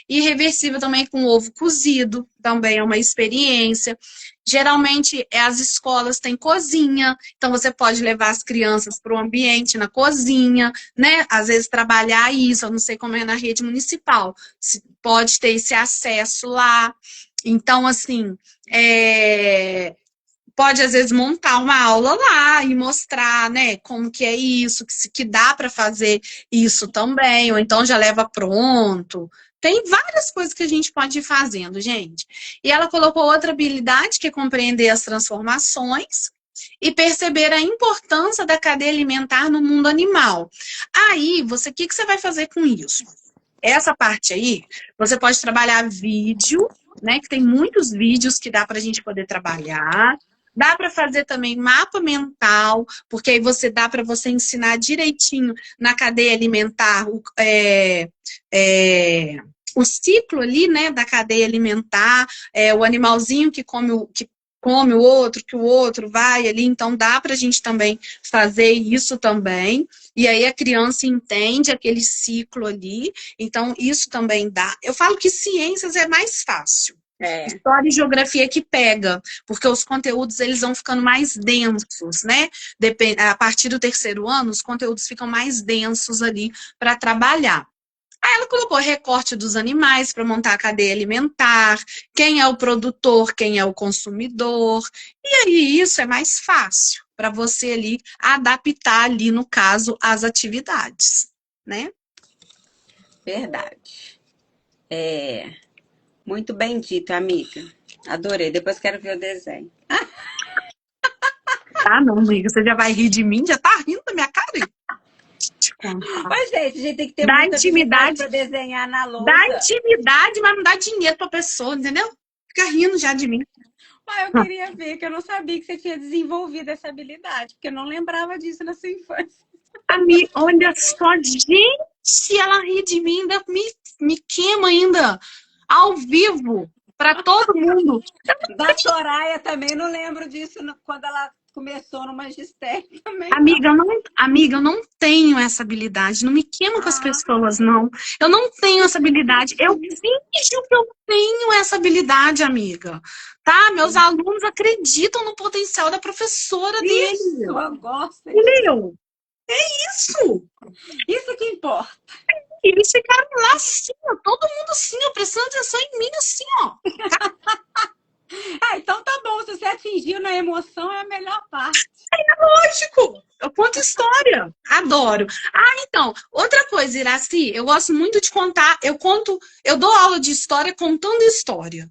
e reversível também com ovo cozido, também é uma experiência. Geralmente, as escolas têm cozinha, então você pode levar as crianças para o ambiente na cozinha, né? Às vezes trabalhar isso, eu não sei como é na rede municipal, pode ter esse acesso lá. Então, assim, pode às vezes montar uma aula lá e mostrar, né, como que é isso, que dá para fazer isso também, ou então já leva pronto. Tem várias coisas que a gente pode ir fazendo, gente. E ela colocou outra habilidade, que é compreender as transformações e perceber a importância da cadeia alimentar no mundo animal. Aí, o que você vai fazer com isso? Essa parte aí, você pode trabalhar vídeo, né? Que tem muitos vídeos que dá para a gente poder trabalhar. Dá para fazer também mapa mental, porque aí dá para você ensinar direitinho na cadeia alimentar o ciclo ali, né, da cadeia alimentar, o animalzinho que come o outro, que o outro vai ali, então dá para a gente também fazer isso também. E aí a criança entende aquele ciclo ali, então isso também dá. Eu falo que ciências é mais fácil. História e geografia que pega, porque os conteúdos eles vão ficando mais densos, né? A partir do terceiro ano, os conteúdos ficam mais densos ali para trabalhar. Aí ela colocou recorte dos animais para montar a cadeia alimentar, quem é o produtor, quem é o consumidor. E aí isso é mais fácil para você ali adaptar ali, no caso, as atividades, né? Verdade. Muito bem dito, amiga. Adorei. Depois quero ver o desenho. Ah, não, amiga, você já vai rir de mim? Já tá rindo da minha cara aí? contar. Mas, gente, a gente tem que ter Dá muita habilidade intimidade, para desenhar na dá lousa. intimidade, mas não dá dinheiro pra pessoa, entendeu? Fica rindo já de mim. Mas eu queria ver, que eu não sabia que você tinha desenvolvido essa habilidade, porque eu não lembrava disso na sua infância. Amiga, olha só, gente, ela ri de mim, ainda me queima ainda, ao vivo, pra todo mundo. Da Soraya também, não lembro disso quando ela começou no magistério também, não. Amiga, eu não tenho essa habilidade. Não me queimo com as Ah, pessoas, não. Eu não tenho essa habilidade. Eu finjo que eu tenho essa habilidade, amiga. Tá? Meus alunos acreditam no potencial da professora isso, dele. eu gosto disso. Entendeu? Isso! Isso que importa. E eles ficaram lá assim, ó, todo mundo assim, ó, prestando atenção em mim assim, ó. Ah, então tá bom, se você atingiu na emoção, é a melhor parte. Lógico! Eu conto história. Adoro. Ah, então, outra coisa, Iraci, eu gosto muito de contar. Eu dou aula de história contando história.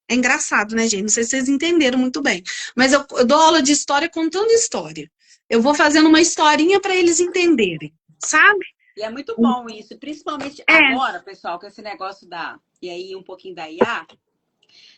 É engraçado, né, gente? Não sei se vocês entenderam muito bem. Mas eu dou aula de história contando história. Eu vou fazendo uma historinha para eles entenderem, sabe? E é muito bom isso, principalmente É, agora, pessoal, com esse negócio e aí um pouquinho da IA,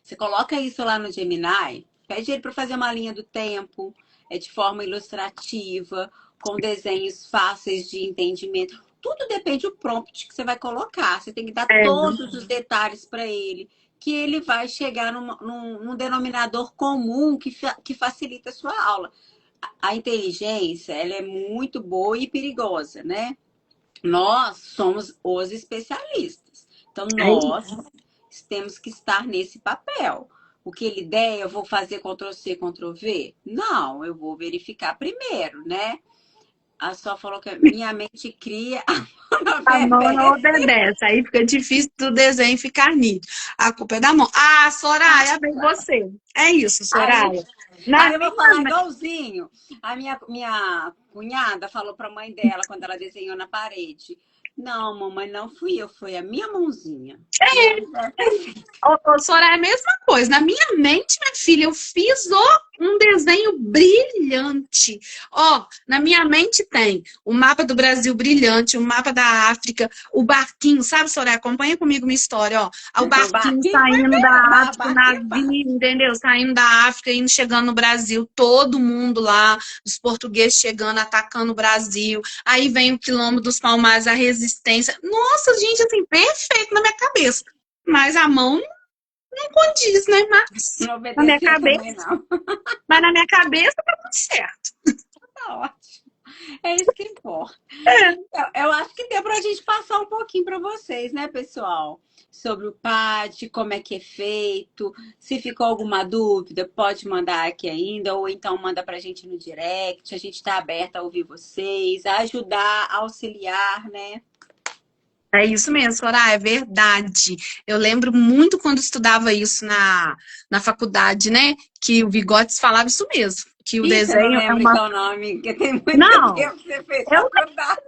você coloca isso lá no Gemini, pede ele para fazer uma linha do tempo, de forma ilustrativa, com desenhos fáceis de entendimento. Tudo depende do prompt que você vai colocar. Você tem que dar é, todos os detalhes para ele, que ele vai chegar num denominador comum que facilita a sua aula. A inteligência, ela é muito boa e perigosa, né? Nós somos os especialistas. Então, é isso. nós temos que estar nesse papel. O que ele der, eu vou fazer Ctrl+C, Ctrl+V? Não, eu vou verificar primeiro, né? A só falou que minha mente cria, a A mão mão não obedece. obedece. Aí fica difícil do desenho ficar nítido. A culpa é da mão. Ah, Soraya, vem você. É isso, Aí, Soraya. Na aí eu vou falar minha igualzinho. A minha cunhada falou para a mãe dela quando ela desenhou na parede. Não, mamãe, não fui eu, foi a minha mãozinha. E ela deve ter feito. Soraya, é a mesma coisa. Na minha mente, minha filha, eu fiz um desenho brilhante. Ó, na minha mente tem o mapa do Brasil brilhante, o mapa da África, o barquinho, sabe, Soraya? Acompanha comigo minha história, ó. O O barquinho barquinho foi saindo mesmo, da mas África, o barquinho navio, entendeu? Saindo da África, indo chegando no Brasil, todo mundo lá, os portugueses chegando, atacando o Brasil. Aí vem o Quilombo dos Palmares, a resistência. Nossa, gente, assim, perfeito na minha cabeça. Mas a mão não condiz, né? não obedeceu também, não. Mas na minha cabeça tá tudo certo. Tá ótimo. É isso que importa. É, Eu acho que deu pra gente passar um pouquinho para vocês, né, pessoal? Sobre o PAD, como é que é feito. Se ficou alguma dúvida, pode mandar aqui ainda, ou então manda pra gente no direct. A gente está aberta a ouvir vocês, a ajudar, a auxiliar, né? é isso mesmo, Soraya, é verdade. Eu lembro muito quando estudava isso na faculdade, né? Que o Vigotes falava isso mesmo, que o Ih, você não desenho é lembra uma. então o nome, porque tem muito Não, tempo que você fez eu faculdade.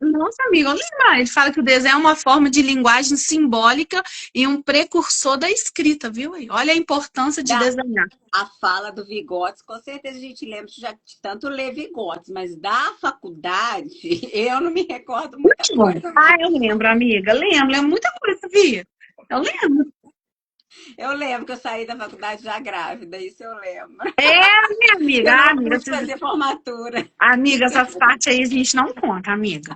Nossa, amiga, eu lembro. Ele fala que o desenho é uma forma de linguagem simbólica e um precursor da escrita, viu? Olha a importância de Da, desenhar. a fala do Vigotes, com certeza a gente lembra já de tanto ler Vigotes, mas da faculdade, eu não me recordo muita Bom. coisa, Ah, não. eu lembro, amiga. Lembro muita coisa, Via. Eu lembro. Eu lembro que eu saí da faculdade já grávida, isso eu lembro. É, minha amiga. Eu Ah, não amiga, pude fazer formatura. amiga, essas partes aí a gente não conta, amiga.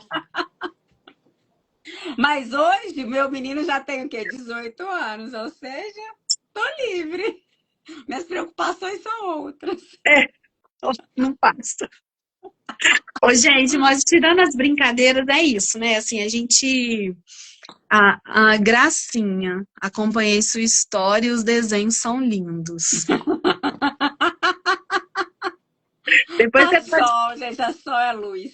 Mas hoje, meu menino já tem o quê? 18 anos, ou seja, tô livre. Minhas preocupações são outras. É, não passa. Ô, gente, mas tirando as brincadeiras, é isso, né? Assim, a gente. A Gracinha, acompanhei sua história e os desenhos são lindos. Depois A você pode. Sol, gente, a Sol é luz.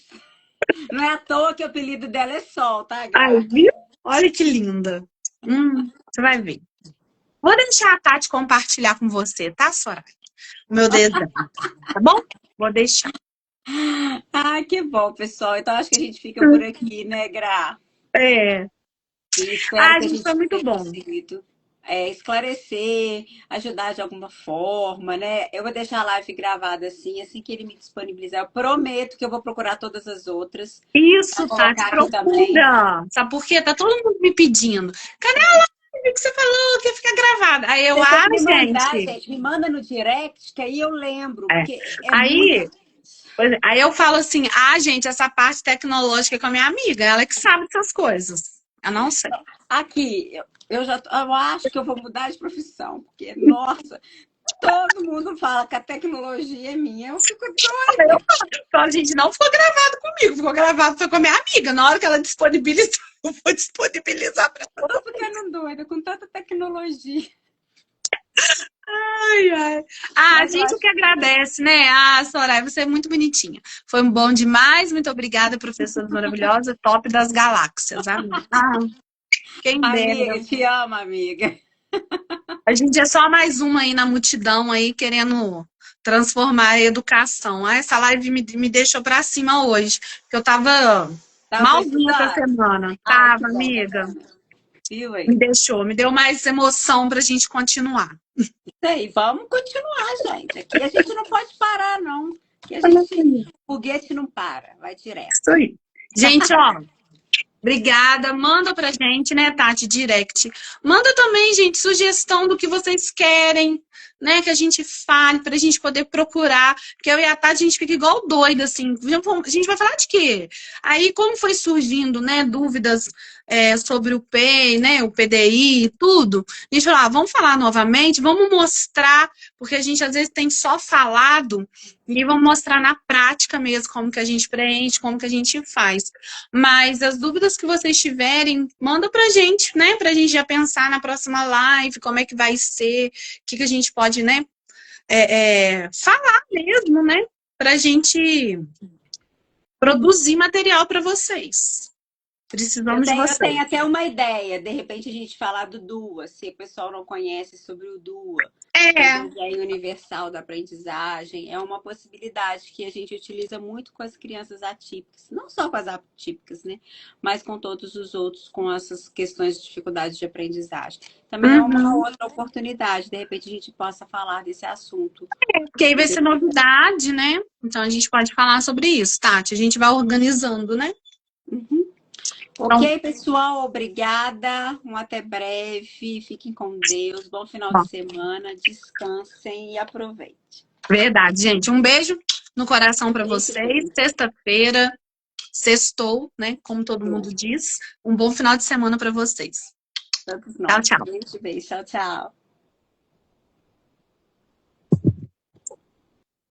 Não é à toa que o apelido dela é Sol, tá, Ai, Gra? viu? Olha que linda. Você vai ver. Vou deixar a Tati compartilhar com você, tá, Soraya? O meu desenho, tá bom? Vou deixar. Ah, que bom, pessoal. Então acho que a gente fica por aqui, né, Gra? É. E espero Ah, que a gente, foi gente muito tenha bom. conseguido. esclarecer, ajudar de alguma forma, né? Eu vou deixar a live gravada assim que ele me disponibilizar. Eu prometo que eu vou procurar todas as outras para Isso, Tati, colocar aqui também. procura. Sabe por quê? Tá todo mundo me pedindo. Cadê a live que você falou que ia ficar gravada? Aí eu, Você tem que me mandar, gente. gente, me manda no direct, que aí eu lembro, É. porque é muita. Aí, pois é, aí eu falo assim, gente, essa parte tecnológica é com a minha amiga, ela que sabe dessas coisas. Eu não sei. Aqui, eu acho que eu vou mudar de profissão, porque, nossa, todo mundo fala que a tecnologia é minha. Eu fico doida. Então, a gente não ficou gravado comigo, ficou gravado foi com a minha amiga. Na hora que ela disponibilizar, eu vou disponibilizar pra Tô ficando doida com tanta tecnologia. ai, ai. A Mas eu gente acho que agradece, né? Soraya, você é muito bonitinha. Foi bom demais. Muito obrigada, professora maravilhosa, top das galáxias. Amém. Quem dera. amiga, te amo, amiga. A gente é só mais uma aí na multidão aí querendo transformar a educação. Essa live me deixou pra cima hoje, porque eu tava Tava malzinha essa precisando? semana. Ai, que Tava, bom, amiga. bacana. Viu Me aí? deixou, me deu mais emoção pra gente continuar. Isso aí, vamos continuar, gente. Aqui a gente não pode parar, não. Aqui a gente, foguete não para, vai direto. Isso aí. Gente, ó, obrigada. Manda pra gente, né, Tati, direct. Manda também, gente, sugestão do que vocês querem, né, que a gente fale, pra gente poder procurar. Porque eu e a Tati, a gente fica igual doida, assim. A gente vai falar de quê? Aí, como foi surgindo, né, dúvidas sobre o PEI, né, o PDI e tudo, a gente falou, vamos falar novamente, vamos mostrar, porque a gente às vezes tem só falado, e vamos mostrar na prática mesmo como que a gente preenche, como que a gente faz. Mas as dúvidas que vocês tiverem, manda pra gente, né? Pra gente já pensar na próxima live, como é que vai ser, o que, que a gente pode, né? Falar mesmo, né? Pra gente produzir material para vocês. Eu Precisamos de tenho, eu vocês. tenho até uma ideia. De repente a gente falar do DUA, se o pessoal não conhece sobre o DUA, que é o É, Desenho Universal da Aprendizagem, é uma possibilidade que a gente utiliza muito com as crianças atípicas, não só com as atípicas, né? Mas com todos os outros, com essas questões de dificuldade de aprendizagem. Também é uma uhum. outra oportunidade, de repente a gente possa falar desse assunto. Porque aí vai ser novidade, né? Então a gente pode falar sobre isso, Tati. A gente vai organizando, né? Uhum. Então, Ok, pessoal, obrigada. Um até breve. Fiquem com Deus. Bom final de bom, semana. Descansem e aproveitem. verdade, gente. Um beijo no coração para Beijo, vocês. beijo. Sexta-feira, sextou, né? Como todo mundo diz. Um bom final de semana para vocês. Todos Tchau, nós. tchau. Beijo, beijo. Tchau, tchau.